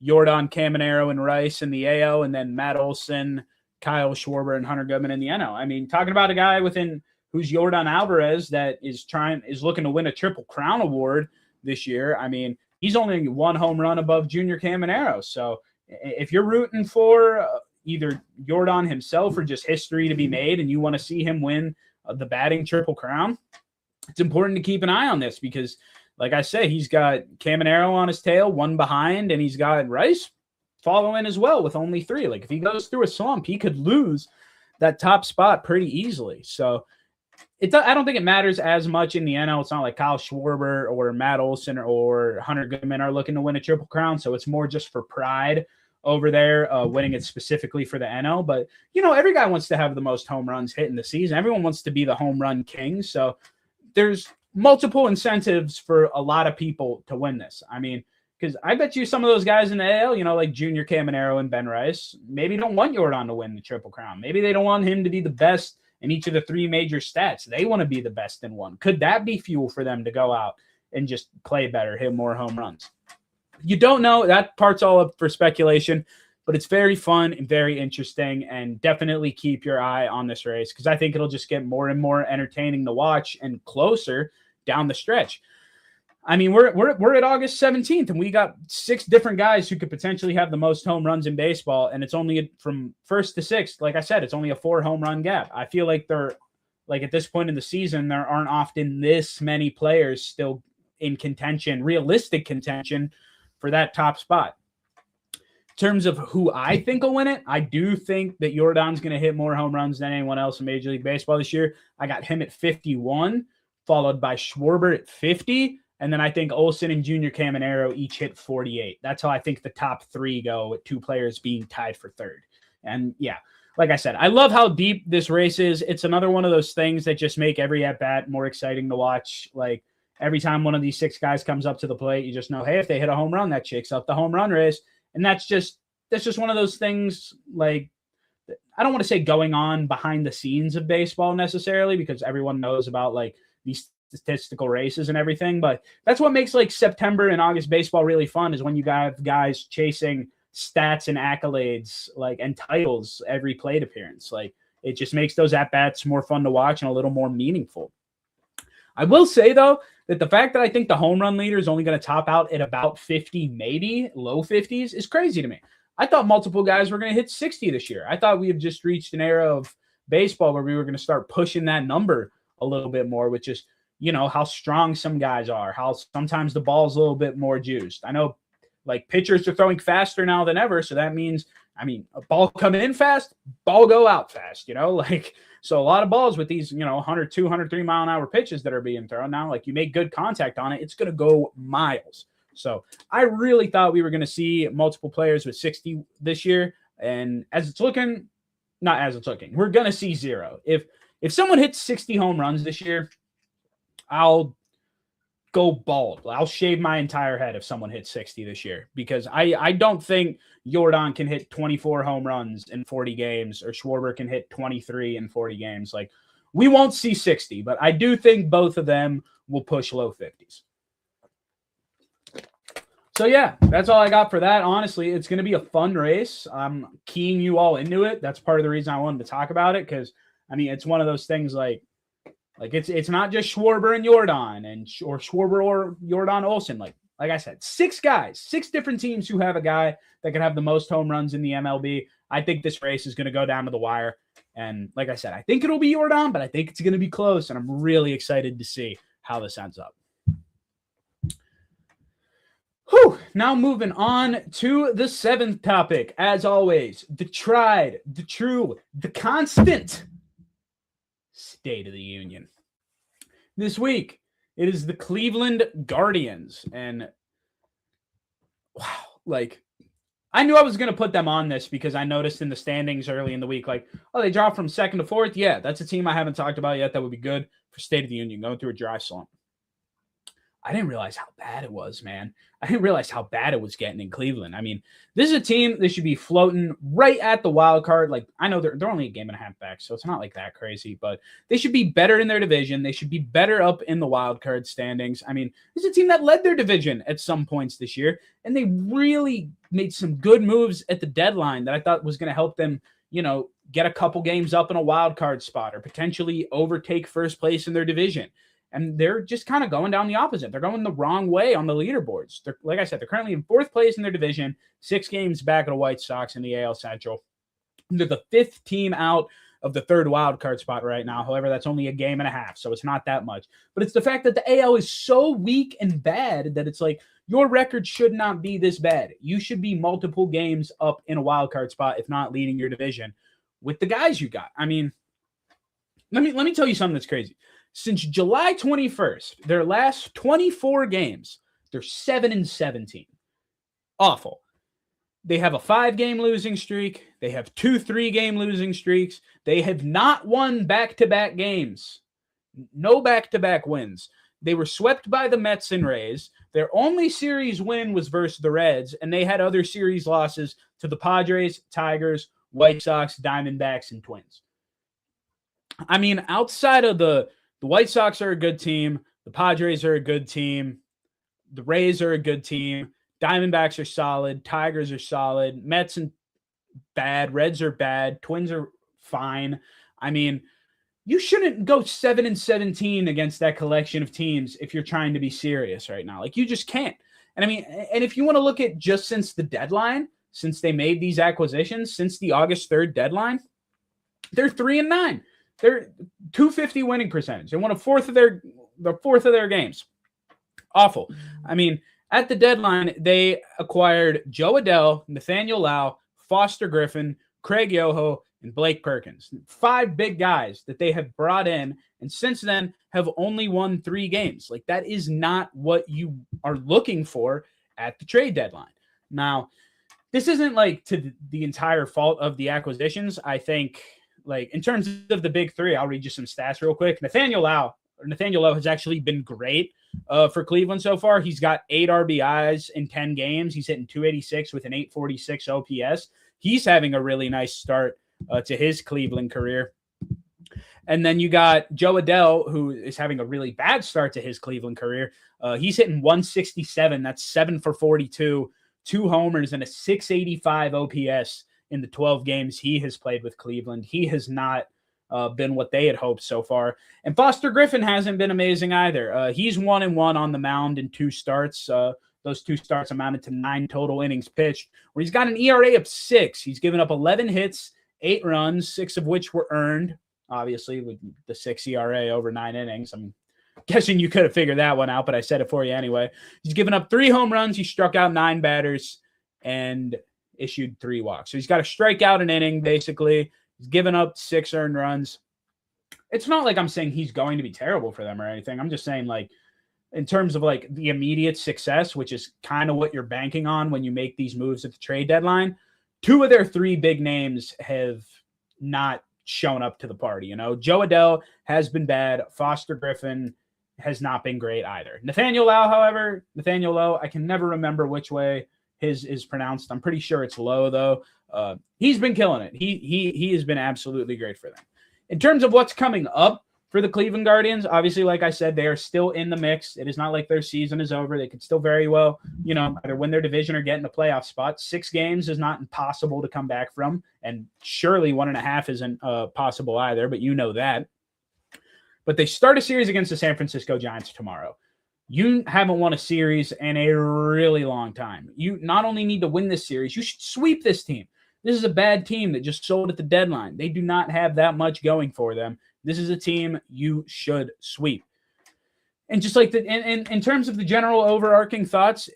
Caminero and Rice in the AL, and then Matt Olson, Kyle Schwarber, and Hunter Goodman in the NL. I mean, talking about a guy who's Yordan Alvarez that is looking to win a Triple Crown award this year. I mean, he's only 1 home run above Junior Caminero. So if you're rooting for either Yordan himself or just history to be made and you want to see him win the batting Triple Crown, it's important to keep an eye on this because, like I say, he's got Caminero on his tail, 1 behind, and he's got Rice following as well with only 3. Like, if he goes through a slump, he could lose that top spot pretty easily. So I don't think it matters as much in the NL. It's not like Kyle Schwarber or Matt Olson or Hunter Goodman are looking to win a Triple Crown. So it's more just for pride over there, winning it specifically for the NL. But, you know, every guy wants to have the most home runs hit in the season. Everyone wants to be the home run king. So there's multiple incentives for a lot of people to win this. I mean, because I bet you some of those guys in the AL, you know, like Junior Caminero and Ben Rice, maybe don't want Yordan to win the Triple Crown. Maybe they don't want him to be the best in each of the 3 major stats. They want to be the best in one. Could that be fuel for them to go out and just play better, hit more home runs? You don't know. That part's all up for speculation, but it's very fun and very interesting, and definitely keep your eye on this race because I think it'll just get more and more entertaining to watch and closer down the stretch. I mean, we're at August 17th, and we got 6 different guys who could potentially have the most home runs in baseball, and it's only from 1st to 6th. Like I said, it's only a 4 home run gap. I feel like at this point in the season, there aren't often this many players still in contention, realistic contention for that top spot. In terms of who I think will win it, I do think that Yordan's going to hit more home runs than anyone else in Major League Baseball this year. I got him at 51, followed by Schwarber at 50. And then I think Olson and Junior Caminero each hit 48. That's how I think the top 3 go, with 2 players being tied for 3rd. And yeah, like I said, I love how deep this race is. It's another one of those things that just make every at-bat more exciting to watch. Like, every time one of these 6 guys comes up to the plate, you just know, hey, if they hit a home run, that shakes up the home run race. And that's just one of those things, like, I don't want to say going on behind the scenes of baseball necessarily, because everyone knows about like these statistical races and everything, but that's what makes like September and August baseball really fun, is when you got guys chasing stats and accolades, like, and titles every plate appearance. Like, it just makes those at-bats more fun to watch and a little more meaningful. I will say, though, that the fact that I think the home run leader is only going to top out at about 50, maybe low 50s, is crazy to me. I thought multiple guys were going to hit 60 this year. I thought we have just reached an era of baseball where we were going to start pushing that number a little bit more, with just, you know, how strong some guys are, how sometimes the ball's a little bit more juiced. I know, like, pitchers are throwing faster now than ever, so that means, I mean, a ball coming in fast, ball go out fast, you know? Like, so a lot of balls with these, you know, 100, 200, 3-mile-an-hour pitches that are being thrown now, like, you make good contact on it, it's going to go miles. So I really thought we were going to see multiple players with 60 this year, and as it's looking, not as it's looking, we're going to see 0. If someone hits 60 home runs this year, I'll go bald. I'll shave my entire head if someone hits 60 this year, because I don't think Jordan can hit 24 home runs in 40 games, or Schwarber can hit 23 in 40 games. Like, we won't see 60, but I do think both of them will push low 50s. So, yeah, that's all I got for that. Honestly, it's going to be a fun race. I'm keying you all into it. That's part of the reason I wanted to talk about it, because, I mean, it's one of those things like it's not just Schwarber and Jordan, or Schwarber or Jordan Olsen. Like I said, 6 guys, 6 different teams who have a guy that can have the most home runs in the MLB. I think this race is going to go down to the wire. And like I said, I think it'll be Jordan, but I think it's going to be close, and I'm really excited to see how this ends up. Whew. Now moving on to the 7th topic. As always, the tried, the true, the constant State of the Union. This week, it is the Cleveland Guardians. And wow, like, I knew I was going to put them on this because I noticed in the standings early in the week, like, oh, they dropped from 2nd to 4th. Yeah, that's a team I haven't talked about yet that would be good for State of the Union, going through a dry slump. I didn't realize how bad it was, man. I didn't realize how bad it was getting in Cleveland. I mean, this is a team that should be floating right at the wild card. Like, I know they're only a game and a half back, so it's not like that crazy, but they should be better in their division. They should be better up in the wild card standings. I mean, this is a team that led their division at some points this year, and they really made some good moves at the deadline that I thought was going to help them, you know, get a couple games up in a wild card spot, or potentially overtake first place in their division. And they're just kind of going down the opposite. They're going the wrong way on the leaderboards. Like I said, they're currently in 4th place in their division, 6 games back of the White Sox in the AL Central. They're the 5th team out of the 3rd wild card spot right now. However, that's only a game and a half, so it's not that much. But it's the fact that the AL is so weak and bad that it's like, your record should not be this bad. You should be multiple games up in a wild card spot, if not leading your division, with the guys you got. I mean, let me tell you something that's crazy. Since July 21st, their last 24 games, they're 7-17. Awful. They have a 5-game losing streak. They have 2 3-game losing streaks. They have not won back-to-back games. No back-to-back wins. They were swept by the Mets and Rays. Their only series win was versus the Reds, and they had other series losses to the Padres, Tigers, White Sox, Diamondbacks, and Twins. I mean, outside of the White Sox are a good team. The Padres are a good team. The Rays are a good team. Diamondbacks are solid. Tigers are solid. Mets and bad. Reds are bad. Twins are fine. I mean, you shouldn't go 7-17 against that collection of teams if you're trying to be serious right now. Like, you just can't. And I mean, and if you want to look at just since the deadline, since they made these acquisitions, since the August 3rd deadline, they're 3-9. They're 250 winning percentage. They won the fourth of their games. Awful. I mean, at the deadline, they acquired Joe Adell, Nathaniel Lau, Foster Griffin, Craig Yoho, and Blake Perkins. 5 big guys that they have brought in, and since then have only won 3 games. Like, that is not what you are looking for at the trade deadline. Now, this isn't like to the entire fault of the acquisitions. I think, like, in terms of the big three, I'll read you some stats real quick. Nathaniel Lowe has actually been great for Cleveland so far. He's got 8 RBIs in 10 games. He's hitting 286 with an 846 OPS. He's having a really nice start to his Cleveland career. And then you got Joe Adell, who is having a really bad start to his Cleveland career. He's hitting 167. That's 7 for 42, 2 homers, and a 685 OPS in the 12 games he has played with Cleveland. He has not been what they had hoped so far. And Foster Griffin hasn't been amazing either. He's 1-1 on the mound in 2 starts. Those 2 starts amounted to 9 total innings pitched, where he's got an ERA of 6. He's given up 11 hits, 8 runs, 6 of which were earned. Obviously, with the 6 ERA over 9 innings. I'm guessing you could have figured that one out, but I said it for you anyway. He's given up 3 home runs. He struck out 9 batters and issued 3 walks. So he's got to strike out an inning, basically. He's given up 6 earned runs. It's not like I'm saying he's going to be terrible for them or anything. I'm just saying, like, in terms of, like, the immediate success, which is kind of what you're banking on when you make these moves at the trade deadline, 2 of their 3 big names have not shown up to the party. You know, Joe Adell has been bad. Foster Griffin has not been great either. Nathaniel Lowe, I can never remember which way his is pronounced. I'm pretty sure it's Lowe, though. He's been killing it. He has been absolutely great for them. In terms of what's coming up for the Cleveland Guardians, obviously, like I said, they are still in the mix. It is not like their season is over. They could still very well, you know, either win their division or get in a playoff spot. 6 games is not impossible to come back from, and surely 1.5 isn't possible either, but you know that. But they start a series against the San Francisco Giants tomorrow. You haven't won a series in a really long time. You not only need to win this series, you should sweep this team. This is a bad team that just sold at the deadline. They do not have that much going for them. This is a team you should sweep. And just like in terms of the general overarching thoughts,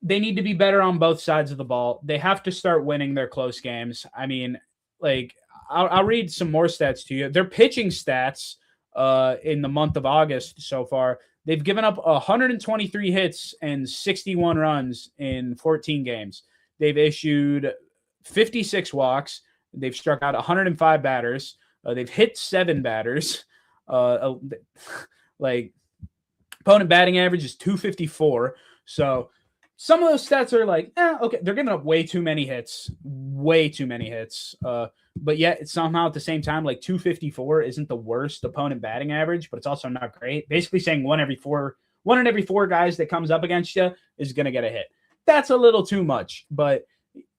they need to be better on both sides of the ball. They have to start winning their close games. I mean, like, I'll read some more stats to you. Their pitching stats in the month of August so far, they've given up 123 hits and 61 runs in 14 games. They've issued 56 walks. They've struck out 105 batters. They've hit 7 batters. Like, opponent batting average is 254. So some of those stats are like, okay, they're giving up way too many hits. But yet it's somehow at the same time, like, 254 isn't the worst opponent batting average, but it's also not great. Basically saying one in every four guys that comes up against you is going to get a hit. That's a little too much, but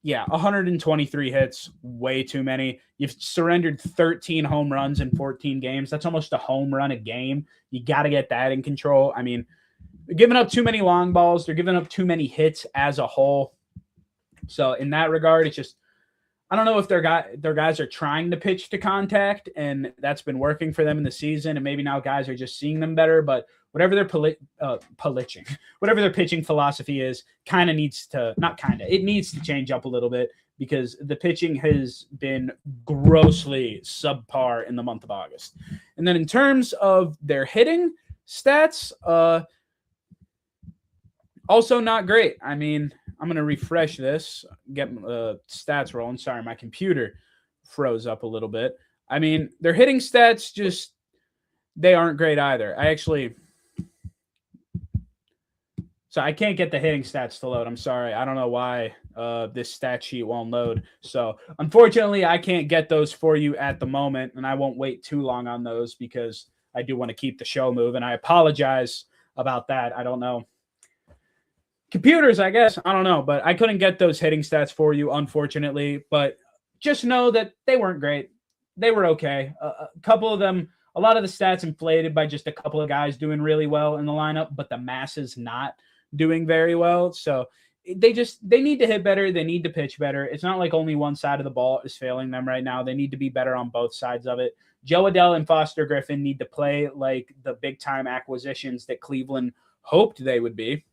yeah, 123 hits, way too many. You've surrendered 13 home runs in 14 games. That's almost a home run a game. You got to get that in control. I mean, they're giving up too many long balls. They're giving up too many hits as a whole. So in that regard, it's just, I don't know if their guys are trying to pitch to contact, and that's been working for them in the season, and maybe now guys are just seeing them better. But whatever their whatever their pitching philosophy is, it needs to change up a little bit, because the pitching has been grossly subpar in the month of August. And then in terms of their hitting stats, also not great. I mean, I'm going to refresh this, get stats rolling. Sorry, my computer froze up a little bit. I mean, their hitting stats they aren't great either. So I can't get the hitting stats to load. I'm sorry. I don't know why this stat sheet won't load. So unfortunately, I can't get those for you at the moment, and I won't wait too long on those because I do want to keep the show moving. I apologize about that. I don't know. Computers, I guess. I don't know, but I couldn't get those hitting stats for you, unfortunately. But just know that they weren't great. They were okay. A couple of them, a lot of the stats inflated by just a couple of guys doing really well in the lineup, but the masses not doing very well. So they need to hit better. They need to pitch better. It's not like only one side of the ball is failing them right now. They need to be better on both sides of it. Joe Adell and Foster Griffin need to play like the big-time acquisitions that Cleveland hoped they would be.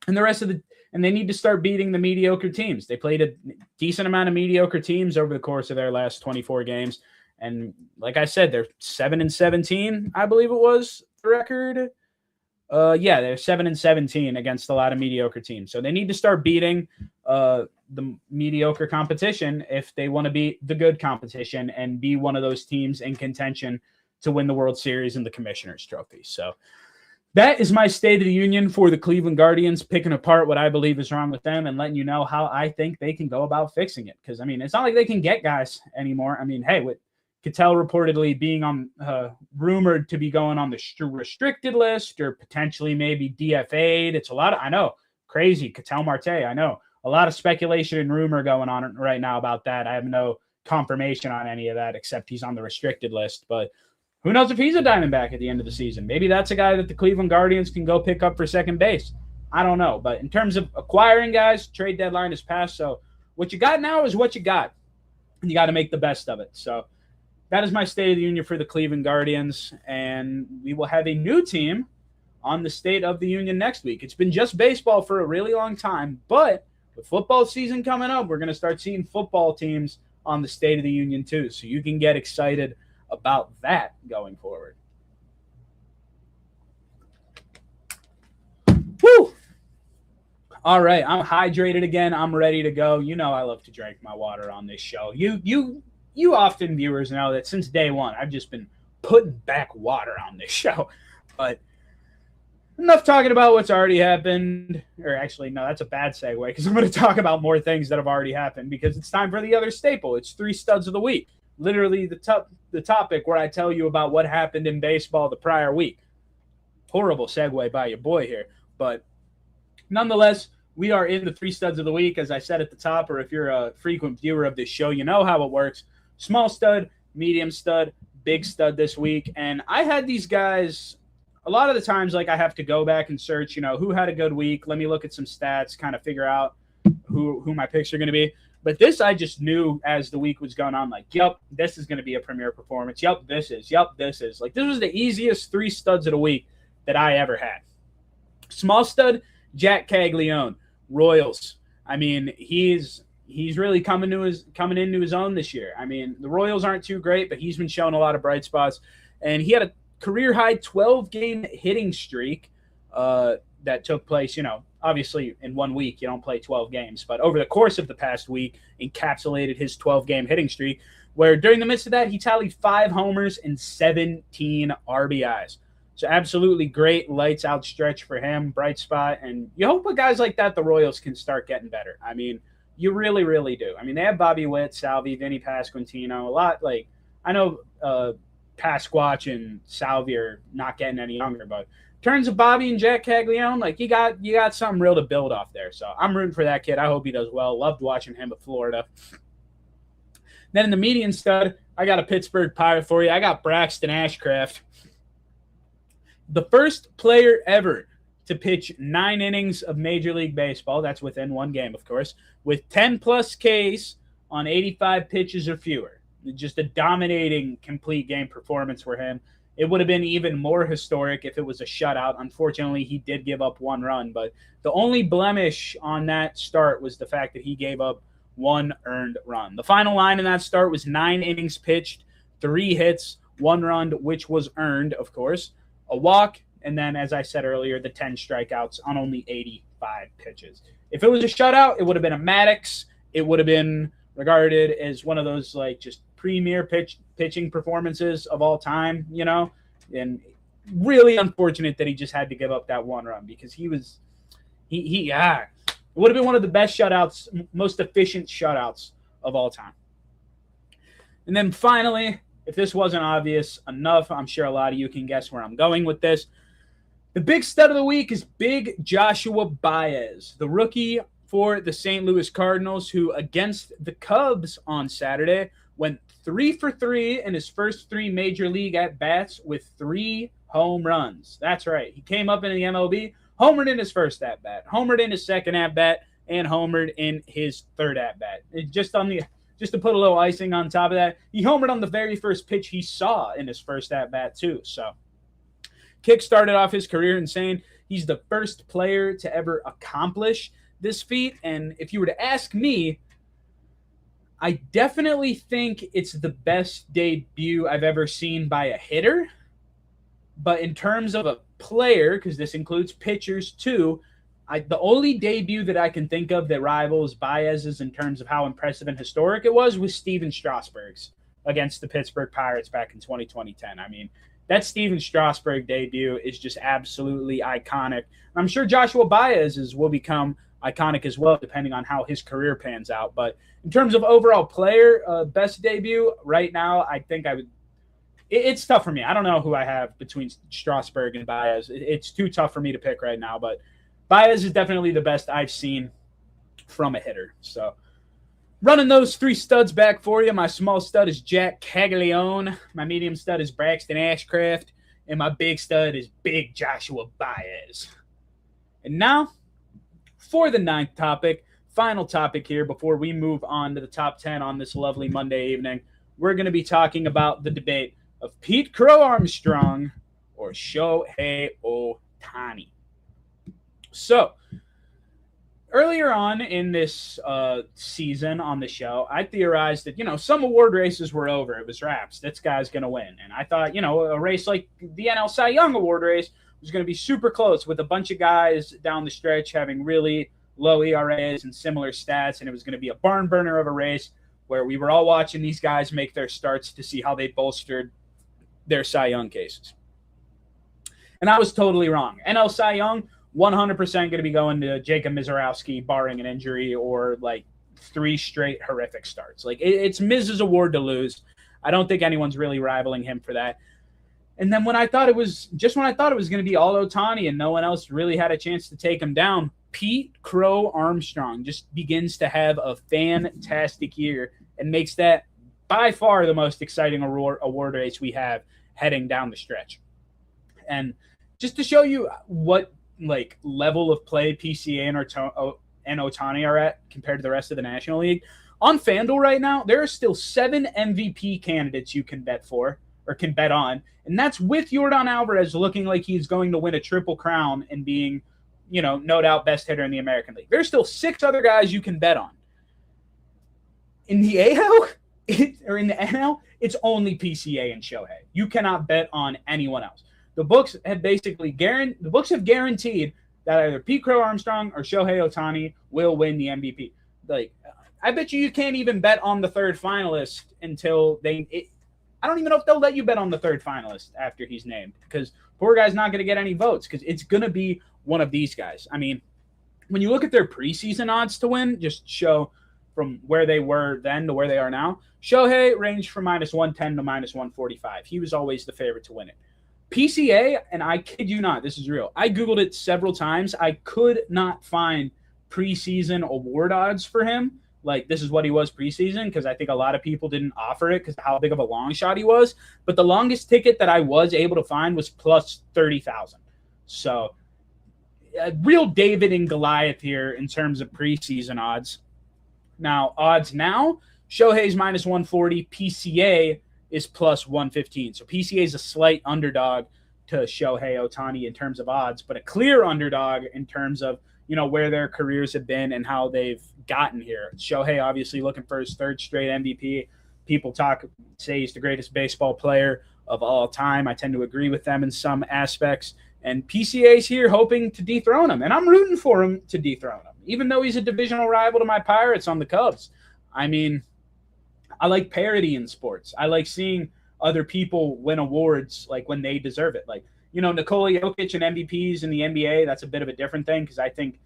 And they need to start beating the mediocre teams. They played a decent amount of mediocre teams over the course of their last 24 games. And like I said, they're 7-17, I believe it was the record. They're 7-17 against a lot of mediocre teams. So they need to start beating the mediocre competition if they want to be the good competition and be one of those teams in contention to win the World Series and the Commissioner's Trophy. So that is my State of the Union for the Cleveland Guardians, picking apart what I believe is wrong with them and letting you know how I think they can go about fixing it. Because, I mean, it's not like they can get guys anymore. I mean, hey, with Cattell reportedly being on rumored to be going on the restricted list or potentially maybe DFA'd. It's a lot of, I know, crazy. Cattell Marte, I know. A lot of speculation and rumor going on right now about that. I have no confirmation on any of that except he's on the restricted list. But who knows if he's a Diamondback at the end of the season? Maybe that's a guy that the Cleveland Guardians can go pick up for second base. I don't know. But in terms of acquiring guys, trade deadline is passed. So what you got now is what you got. And you got to make the best of it. So that is my State of the Union for the Cleveland Guardians. And we will have a new team on the State of the Union next week. It's been just baseball for a really long time. But with football season coming up, we're going to start seeing football teams on the State of the Union too. So you can get excited about that going forward. Woo! All right, I'm hydrated again. I'm ready to go. You know I love to drink my water on this show. You often viewers know that since day one, I've just been putting back water on this show. But enough talking about what's already happened. Or actually, no, that's a bad segue because I'm going to talk about more things that have already happened because it's time for the other staple. It's 3 studs of the week. Literally the topic where I tell you about what happened in baseball the prior week. Horrible segue by your boy here. But nonetheless, we are in the 3 studs of the week, as I said at the top, or if you're a frequent viewer of this show, you know how it works. Small stud, medium stud, big stud this week. And I had these guys a lot of the times, like I have to go back and search, who had a good week. Let me look at some stats, kind of figure out who my picks are going to be. But this I just knew as the week was going on, like, yep, this is going to be a premier performance. Yep, this is. Yep, this is. Like, this was the easiest 3 studs of the week that I ever had. Small stud, Jack Caglione, Royals. I mean, he's really coming into his own this year. I mean, the Royals aren't too great, but he's been showing a lot of bright spots. And he had a career-high 12-game hitting streak that took place, obviously in 1 week you don't play 12 games, but over the course of the past week encapsulated his 12-game hitting streak, where during the midst of that he tallied 5 homers and 17 RBIs. So absolutely great lights out stretch for him, bright spot, and you hope with guys like that the Royals can start getting better. I mean, you really, really do. I mean, they have Bobby Witt, Salvi, Vinny Pasquantino, a lot. Like, I know Pasquatch and Salvi are not getting any younger, but in terms of Bobby and Jack Caglione, like you got something real to build off there. So I'm rooting for that kid. I hope he does well. Loved watching him at Florida. Then in the median stud, I got a Pittsburgh Pirate for you. I got Braxton Ashcraft. The first player ever to pitch 9 innings of Major League Baseball, that's within 1 game, of course, with 10-plus Ks on 85 pitches or fewer. Just a dominating complete game performance for him. It would have been even more historic if it was a shutout. Unfortunately, he did give up 1 run, but the only blemish on that start was the fact that he gave up 1 earned run. The final line in that start was 9 innings pitched, 3 hits, 1 run, which was earned, of course, a walk, and then, as I said earlier, the 10 strikeouts on only 85 pitches. If it was a shutout, it would have been a Maddox. It would have been regarded as one of those, like, just premier pitching performances of all time, and really unfortunate that he just had to give up that 1 run because it would have been one of the best shutouts, most efficient shutouts of all time. And then finally, if this wasn't obvious enough, I'm sure a lot of you can guess where I'm going with this. The big stud of the week is Big Joshua Baez, the rookie for the St. Louis Cardinals, who against the Cubs on Saturday went 3 for 3 in his first 3 major league at-bats with 3 home runs. That's right. He came up into the MLB, homered in his first at-bat, homered in his second at-bat, and homered in his third at-bat. Just to put a little icing on top of that, he homered on the very first pitch he saw in his first at-bat too. So Kick started off his career in saying he's the first player to ever accomplish this feat. And if you were to ask me, I definitely think it's the best debut I've ever seen by a hitter. But in terms of a player, because this includes pitchers too, The only debut that I can think of that rivals Baez's in terms of how impressive and historic it was Steven Strasburg's against the Pittsburgh Pirates back in 2010. I mean, that Steven Strasburg debut is just absolutely iconic. I'm sure Joshua Baez's will become iconic as well, depending on how his career pans out. But in terms of overall player, best debut right now, I think I would. It's tough for me. I don't know who I have between Strasburg and Baez. It's too tough for me to pick right now. But Baez is definitely the best I've seen from a hitter. So running those three studs back for you. My small stud is Jack Caglione. My medium stud is Braxton Ashcraft. And my big stud is Big Joshua Baez. And now for the ninth topic, final topic here before we move on to the top 10 on this lovely Monday evening, we're going to be talking about the debate of Pete Crow Armstrong or Shohei Ohtani. So, earlier on in this season on the show, I theorized that, some award races were over. It was wraps. This guy's going to win. And I thought, a race like the NL Cy Young Award race was going to be super close with a bunch of guys down the stretch having really low ERAs and similar stats. And it was going to be a barn burner of a race where we were all watching these guys make their starts to see how they bolstered their Cy Young cases. And I was totally wrong. NL Cy Young, 100% going to be going to Jacob Mizorowski, barring an injury or like 3 straight horrific starts. Like it's Miz's award to lose. I don't think anyone's really rivaling him for that. And then when I thought it was going to be all Ohtani and no one else really had a chance to take him down, Pete Crow Armstrong just begins to have a fantastic year and makes that by far the most exciting award race we have heading down the stretch. And just to show you what level of play PCA and Ohtani are at compared to the rest of the National League, on FanDuel right now, there are still 7 MVP candidates you can bet for or can bet on, and that's with Yordan Alvarez looking like he's going to win a triple crown and being, no doubt best hitter in the American League. There's still 6 other guys you can bet on. In the AL or in the NL, it's only PCA and Shohei. You cannot bet on anyone else. The books have guaranteed that either Pete Crow Armstrong or Shohei Ohtani will win the MVP. I bet you can't even bet on the third finalist until I don't even know if they'll let you bet on the third finalist after he's named, because poor guy's not going to get any votes because it's going to be one of these guys. I mean, when you look at their preseason odds to win, just show from where they were then to where they are now, Shohei ranged from -110 to -145. He was always the favorite to win it. PCA, and I kid you not, this is real. I Googled it several times. I could not find preseason award odds for him. This is what he was preseason, because I think a lot of people didn't offer it because of how big of a long shot he was. But the longest ticket that I was able to find was plus 30,000. So, real David and Goliath here in terms of preseason odds. Now, odds now, Shohei's -140, PCA is plus 115. So PCA is a slight underdog to Shohei Ohtani in terms of odds, but a clear underdog in terms of, where their careers have been and how they've gotten here. Shohei obviously looking for his 3rd straight MVP. People say he's the greatest baseball player of all time. I tend to agree with them in some aspects. And PCA's here hoping to dethrone him. And I'm rooting for him to dethrone him, even though he's a divisional rival to my Pirates on the Cubs. I mean, I like parity in sports. I like seeing other people win awards when they deserve it. Nikola Jokic and MVPs in the NBA, that's a bit of a different thing because I think,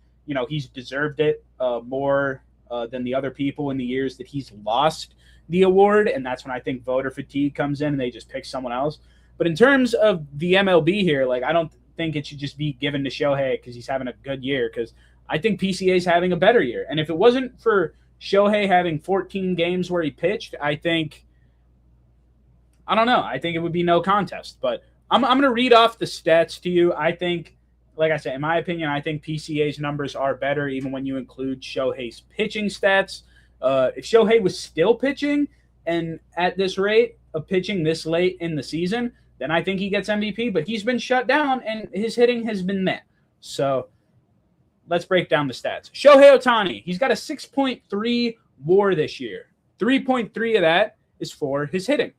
he's deserved it more than the other people in the years that he's lost the award. And that's when I think voter fatigue comes in and they just pick someone else. But in terms of the MLB here, I don't think it should just be given to Shohei because he's having a good year, because I think PCA is having a better year. And if it wasn't for Shohei having 14 games where he pitched, I don't know. I think it would be no contest. But I'm going to read off the stats to you. I think, like I said, in my opinion, I think PCA's numbers are better even when you include Shohei's pitching stats. If Shohei was still pitching and at this rate of pitching this late in the season, then I think he gets MVP. But he's been shut down and his hitting has been met. So let's break down the stats. Shohei Ohtani, he's got a 6.3 WAR this year. 3.3 of that is for his hitting.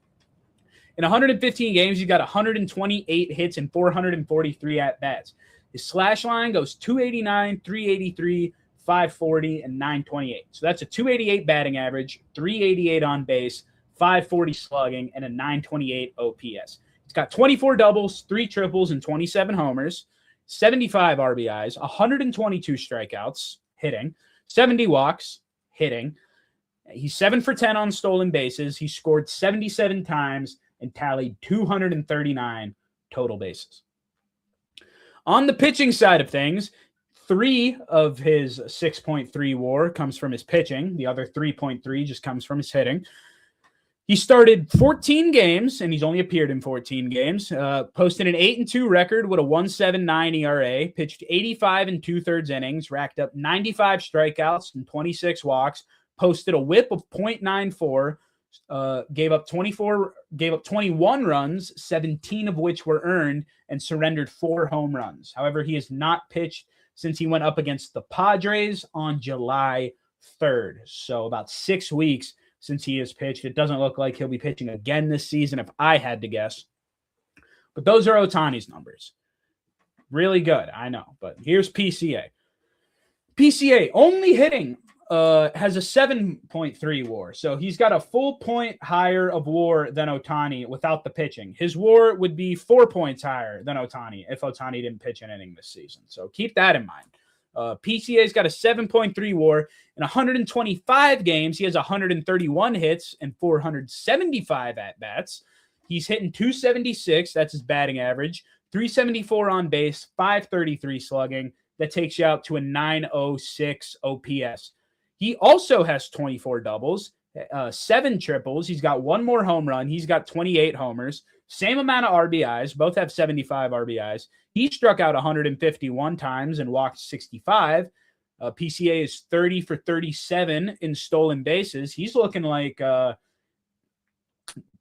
In 115 games, he's got 128 hits and 443 at-bats. His slash line goes 289, 383, 540, and 928. So that's a 288 batting average, 388 on base, 540 slugging, and a 928 OPS. He's got 24 doubles, 3 triples, and 27 homers, 75 RBIs, 122 strikeouts, hitting, 70 walks, hitting. He's 7 for 10 on stolen bases. He scored 77 times and tallied 239 total bases. On the pitching side of things, 3 of his 6.3 WAR comes from his pitching. The other 3.3 just comes from his hitting. He started 14 games, and he's only appeared in 14 games. Posted an 8-2 record with a 1.79 ERA. Pitched 85 2/3 innings. Racked up 95 strikeouts and 26 walks. Posted a WHIP of .94. Gave up 21 runs, 17 of which were earned, and surrendered 4 home runs. However, he has not pitched since he went up against the Padres on July 3rd. So about 6 weeks since he has pitched. It doesn't look like he'll be pitching again this season, if I had to guess. But those are Ohtani's numbers. Really good, I know. But here's PCA. PCA only hitting has a 7.3 WAR. So he's got a full point higher of WAR than Ohtani without the pitching. His WAR would be 4 points higher than Ohtani if Ohtani didn't pitch an inning this season. So keep that in mind. PCA's got a 7.3 WAR. In 125 games, he has 131 hits and 475 at-bats. He's hitting 276. That's his batting average. 374 on base, 533 slugging. That takes you out to a 906 OPS. He also has 24 doubles, 7 triples. He's got 1 more home run. He's got 28 homers. Same amount of RBIs. Both have 75 RBIs. He struck out 151 times and walked 65. PCA is 30 for 37 in stolen bases. He's looking like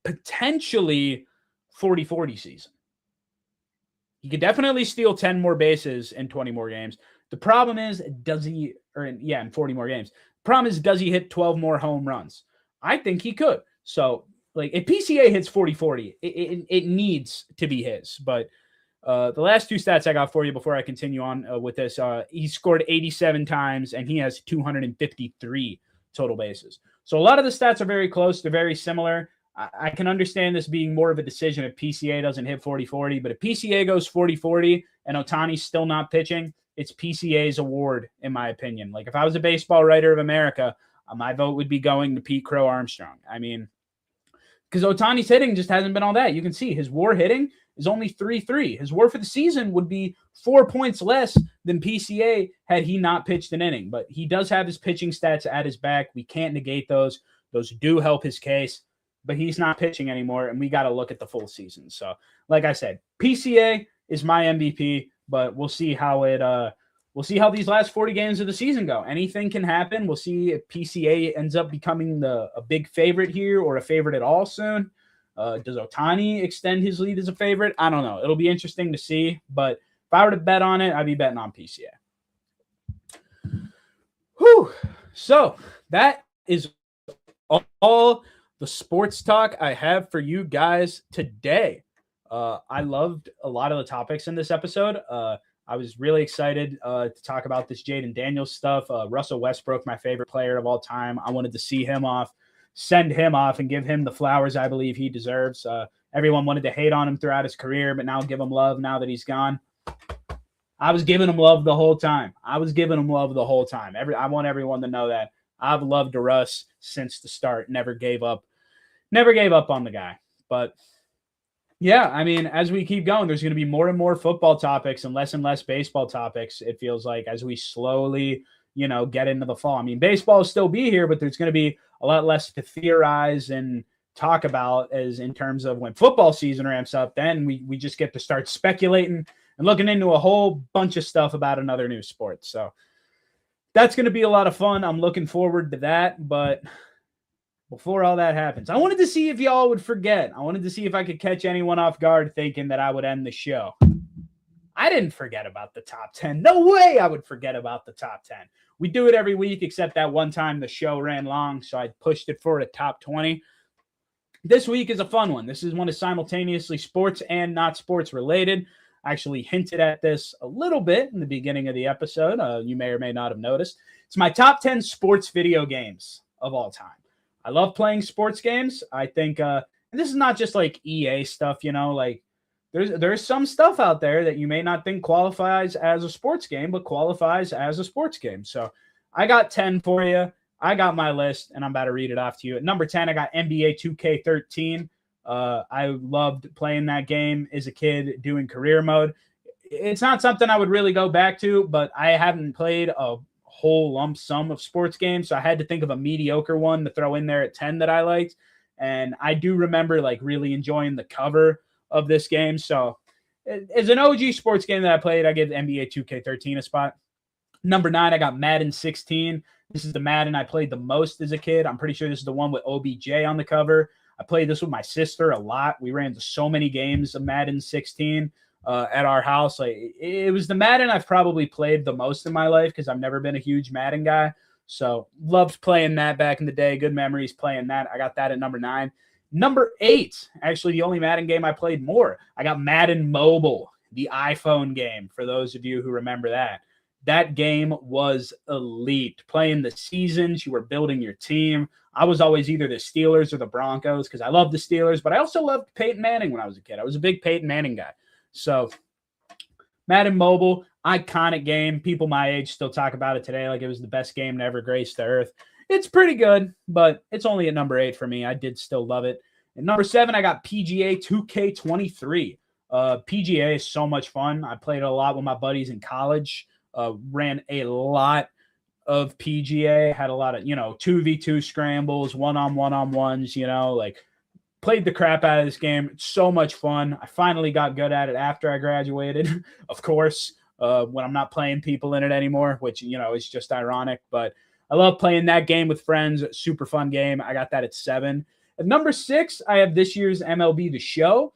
potentially 40-40 season. He could definitely steal 10 more bases in 20 more games. The problem is, in 40 more games. Problem is, does he hit 12 more home runs? I think he could. So, if PCA hits 40-40, it needs to be his. But the last 2 stats I got for you before I continue on with this, he scored 87 times, and he has 253 total bases. So a lot of the stats are very close. They're very similar. I can understand this being more of a decision if PCA doesn't hit 40-40, but if PCA goes 40-40 and Ohtani's still not pitching, it's PCA's award, in my opinion. If I was a baseball writer of America, my vote would be going to Pete Crow Armstrong. I mean, because Ohtani's hitting just hasn't been all that. You can see his WAR hitting is only 3.3. His WAR for the season would be 4 points less than PCA had he not pitched an inning. But he does have his pitching stats at his back. We can't negate those. Those do help his case. But he's not pitching anymore, and we got to look at the full season. So, like I said, PCA is my MVP, but we'll see how these last 40 games of the season go. Anything can happen. We'll see if PCA ends up becoming a big favorite here or a favorite at all soon. Does Ohtani extend his lead as a favorite? I don't know. It'll be interesting to see, but if I were to bet on it, I'd be betting on PCA. Whew. So that is all the sports talk I have for you guys today. I loved a lot of the topics in this episode. I was really excited to talk about this Jayden Daniels stuff. Russell Westbrook, my favorite player of all time. I wanted to see him off, send him off, and give him the flowers I believe he deserves. Everyone wanted to hate on him throughout his career, but now give him love now that he's gone. I was giving him love the whole time. I want everyone to know that. I've loved Russ since the start. Never gave up on the guy. But yeah, I mean, as we keep going, there's going to be more and more football topics and less baseball topics, it feels like, as we slowly, get into the fall. I mean, baseball will still be here, but there's going to be a lot less to theorize and talk about as in terms of when football season ramps up. Then we just get to start speculating and looking into a whole bunch of stuff about another new sport. So that's going to be a lot of fun. I'm looking forward to that. But before all that happens, I wanted to see if y'all would forget. I wanted to see if I could catch anyone off guard thinking that I would end the show. I didn't forget about the top 10. No way I would forget about the top 10. We do it every week, except that one time the show ran long, so I pushed it for a top 20. This week is a fun one. This is one is simultaneously sports and not sports related. I actually hinted at this a little bit in the beginning of the episode. You may or may not have noticed. It's my top 10 sports video games of all time. I love playing sports games. I think, and this is not just like EA stuff, like there's some stuff out there that you may not think qualifies as a sports game, but qualifies as a sports game. So I got 10 for you. I got my list, and I'm about to read it off to you. At number 10, I got NBA 2K13. I loved playing that game as a kid, doing career mode. It's not something I would really go back to, but I haven't played a whole lump sum of sports games, so I had to think of a mediocre one to throw in there at 10 that I liked. And I do remember like really enjoying the cover of this game. So as an OG sports game that I played, I give NBA 2K13 a spot. Number 9, I got Madden 16. This is the Madden I played the most as a kid. I'm pretty sure this is the one with OBJ on the cover. I played this with my sister a lot. We ran so many games of Madden 16 at our house. Like it was the Madden I've probably played the most in my life because I've never been a huge Madden guy. So loved playing that back in the day. Good memories playing that. I got that at number 9. Number 8, actually the only Madden game I played more. I got Madden Mobile, the iPhone game, for those of you who remember that. That game was elite. Playing the seasons, you were building your team. I was always either the Steelers or the Broncos because I loved the Steelers, but I also loved Peyton Manning when I was a kid. I was a big Peyton Manning guy. So Madden Mobile, iconic game. People my age still talk about it today like it was the best game to ever grace the earth. It's pretty good, but it's only at number 8 for me. I did still love it. At number 7, I got PGA 2K23. PGA is so much fun. I played it a lot with my buddies in college. Ran a lot of PGA, had a lot of, 2v2 scrambles, one-on-ones, like played the crap out of this game. It's so much fun. I finally got good at it after I graduated, of course, when I'm not playing people in it anymore, which, is just ironic, but I love playing that game with friends. Super fun game. I got that at 7. At number 6, I have this year's MLB The Show.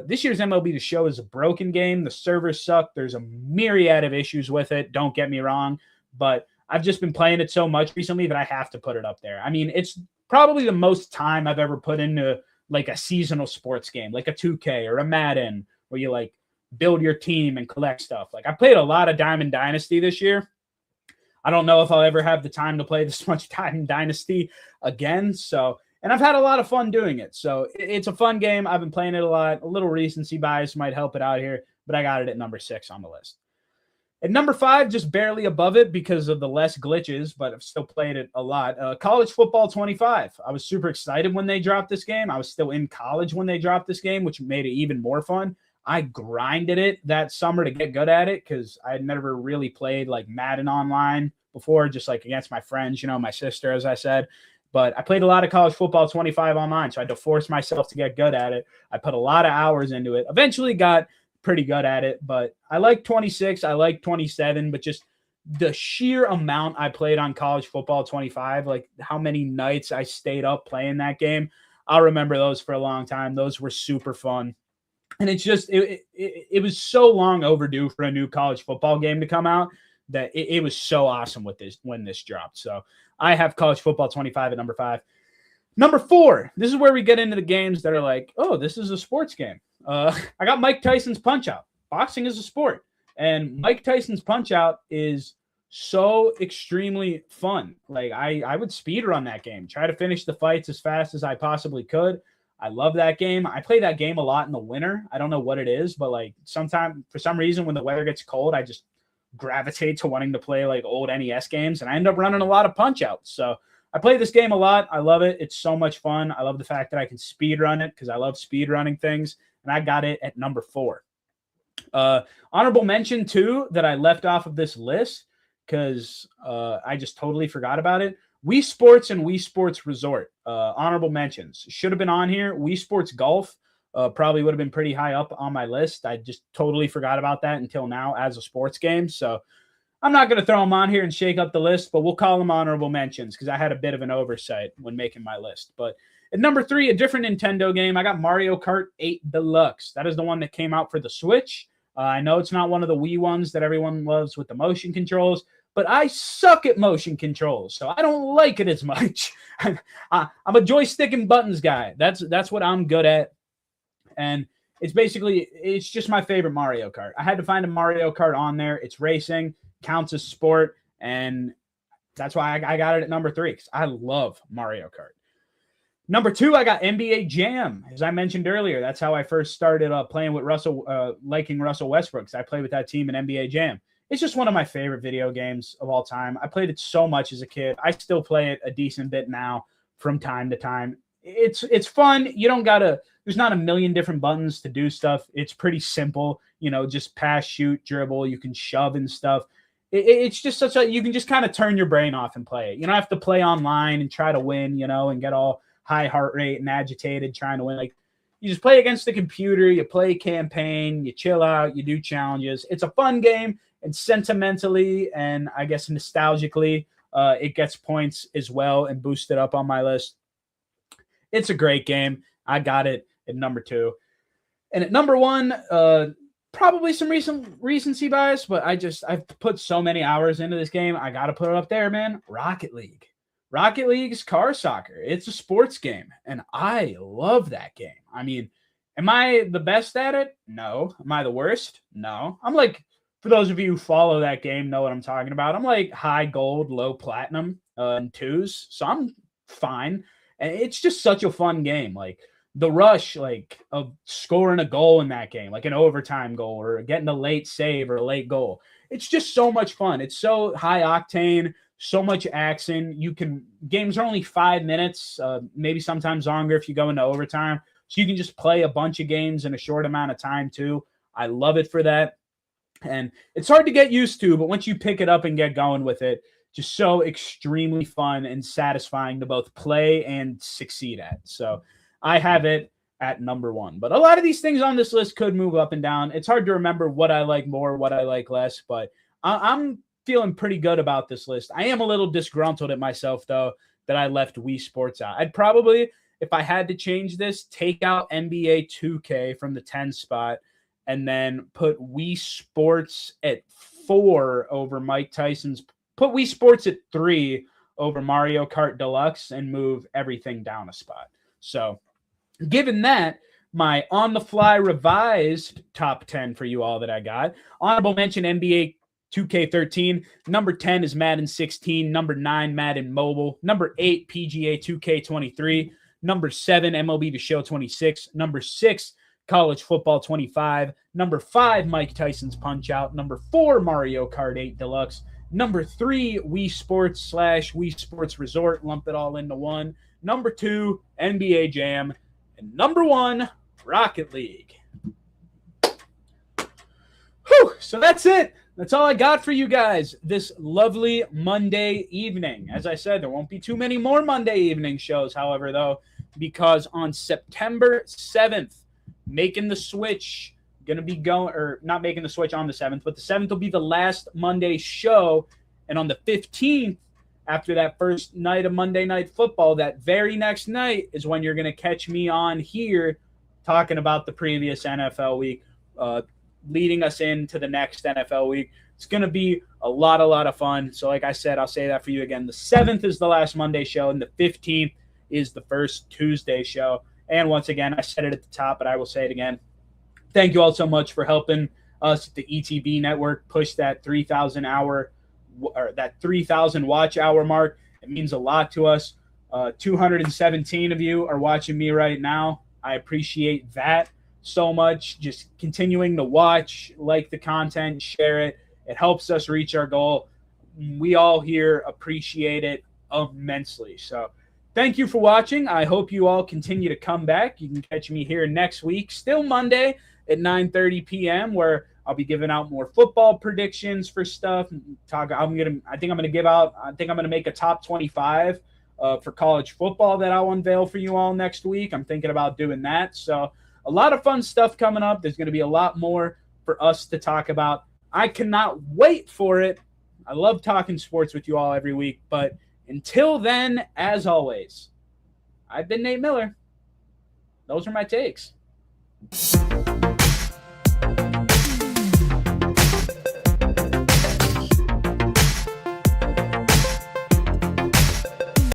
This year's MLB The Show is a broken game. The servers suck. There's a myriad of issues with it. Don't get me wrong, but I've just been playing it so much recently that I have to put it up there. I mean, it's probably the most time I've ever put into like a seasonal sports game, like a 2K or a Madden, where you like build your team and collect stuff. Like I played a lot of Diamond Dynasty this year. I don't know if I'll ever have the time to play this much Diamond Dynasty again. And I've had a lot of fun doing it. So it's a fun game. I've been playing it a lot. A little recency bias might help it out here, but I got it at number 6 on the list. At number 5, just barely above it because of the less glitches, but I've still played it a lot. College Football 25. I was super excited when they dropped this game. I was still in college when they dropped this game, which made it even more fun. I grinded it that summer to get good at it because I had never really played like Madden online before, just like against my friends, my sister, as I said. But I played a lot of College Football 25 online, so I had to force myself to get good at it. I put a lot of hours into it. Eventually got pretty good at it, but I like 26. I like 27, but just the sheer amount I played on College Football 25, like how many nights I stayed up playing that game, I'll remember those for a long time. Those were super fun. And it's just, it was so long overdue for a new college football game to come out that it was so awesome with this when this dropped. So I have College Football 25 at number 5. Number 4, this is where we get into the games that are like, oh, this is a sports game. I got Mike Tyson's Punch-Out. Boxing is a sport. And Mike Tyson's Punch-Out is so extremely fun. Like I would speed run that game, try to finish the fights as fast as I possibly could. I love that game. I play that game a lot in the winter. I don't know what it is, but like sometimes for some reason when the weather gets cold, I just gravitate to wanting to play like old NES games, and I end up running a lot of Punch-Outs. So I play this game a lot. I love it. It's so much fun. I love the fact that I can speed run it because I love speed running things, and I got it at number 4. Honorable mention too that I left off of this list because I just totally forgot about it. Wii Sports and Wii Sports Resort. Honorable mentions. Should have been on here. Wii Sports Golf probably would have been pretty high up on my list. I just totally forgot about that until now as a sports game. So I'm not going to throw them on here and shake up the list, but we'll call them honorable mentions because I had a bit of an oversight when making my list. But at number 3, a different Nintendo game. I got Mario Kart 8 Deluxe. That is the one that came out for the Switch. I know it's not one of the Wii ones that everyone loves with the motion controls, but I suck at motion controls, so I don't like it as much. I'm a joystick and buttons guy. That's what I'm good at. And it's just my favorite Mario Kart. I had to find a Mario Kart on there. It's racing, counts as sport, and that's why I got it at number 3, because I love Mario Kart. Number 2, I got NBA Jam. As I mentioned earlier, that's how I first started playing with liking Russell Westbrook, because I played with that team in NBA Jam. It's just one of my favorite video games of all time. I played it so much as a kid. I still play it a decent bit now from time to time. It's fun. You don't gotta, there's not a million different buttons to do stuff. It's pretty simple, just pass, shoot, dribble. You can shove and stuff. It's just you can just kind of turn your brain off and play it. You don't have to play online and try to win, and get all high heart rate and agitated trying to win. Like, you just play against the computer, you play campaign, you chill out, you do challenges. It's a fun game, and sentimentally and I guess nostalgically, it gets points as well and boosted up on my list. It's a great game. I got it at number 2. And at number 1, probably some recency bias, but I've put so many hours into this game. I got to put it up there, man. Rocket League. Rocket League is car soccer. It's a sports game, and I love that game. I mean, am I the best at it? No. Am I the worst? No. I'm like, for those of you who follow that game, know what I'm talking about. I'm like high gold, low platinum in 2s, so I'm fine. And it's just such a fun game. Like, the rush, like, of scoring a goal in that game, like an overtime goal or getting a late save or a late goal. It's just so much fun. It's so high octane, so much action. Games are only 5 minutes, maybe sometimes longer if you go into overtime. So you can just play a bunch of games in a short amount of time too. I love it for that. And it's hard to get used to, but once you pick it up and get going with it, just so extremely fun and satisfying to both play and succeed at. So I have it at number 1. But a lot of these things on this list could move up and down. It's hard to remember what I like more, what I like less, but I'm feeling pretty good about this list. I am a little disgruntled at myself, though, that I left Wii Sports out. I'd probably, if I had to change this, take out NBA 2K from the 10 spot and then put Wii Sports at 4 over Mike Tyson's. Put Wii Sports at 3 over Mario Kart Deluxe and move everything down a spot. So, given that, my on-the-fly revised top 10 for you all that I got. Honorable mention NBA 2K13. Number 10 is Madden 16. Number 9, Madden Mobile. Number 8, PGA 2K23. Number 7, MLB The Show 26. Number 6, College Football 25. Number 5, Mike Tyson's Punch-Out. Number 4, Mario Kart 8 Deluxe. Number 3, Wii Sports / Wii Sports Resort. Lump it all into one. Number 2, NBA Jam. And number 1, Rocket League. Whew, so that's it. That's all I got for you guys this lovely Monday evening. As I said, there won't be too many more Monday evening shows, however, though, because on September 7th, making the switch, going to be going, or not making the switch on the 7th, but the 7th will be the last Monday show. And on the 15th, after that first night of Monday Night Football, that very next night is when you're going to catch me on here talking about the previous NFL week, leading us into the next NFL week. It's going to be a lot of fun. So like I said, I'll say that for you again. The 7th is the last Monday show, and the 15th is the first Tuesday show. And once again, I said it at the top, but I will say it again. Thank you all so much for helping us at the ETB network push that 3,000 hour or that 3,000 watch hour mark. It means a lot to us. 217 of you are watching me right now. I appreciate that so much. Just continuing to watch, like the content, share it. It helps us reach our goal. We all here appreciate it immensely. So thank you for watching. I hope you all continue to come back. You can catch me here next week, still Monday at 9:30 p.m., where I'll be giving out more football predictions for stuff. I think I'm gonna make a top 25 for college football that I'll unveil for you all next week. I'm thinking about doing that. So a lot of fun stuff coming up. There's going to be a lot more for us to talk about. I cannot wait for it. I love talking sports with you all every week. But until then, as always, I've been Nate Miller. Those are my takes.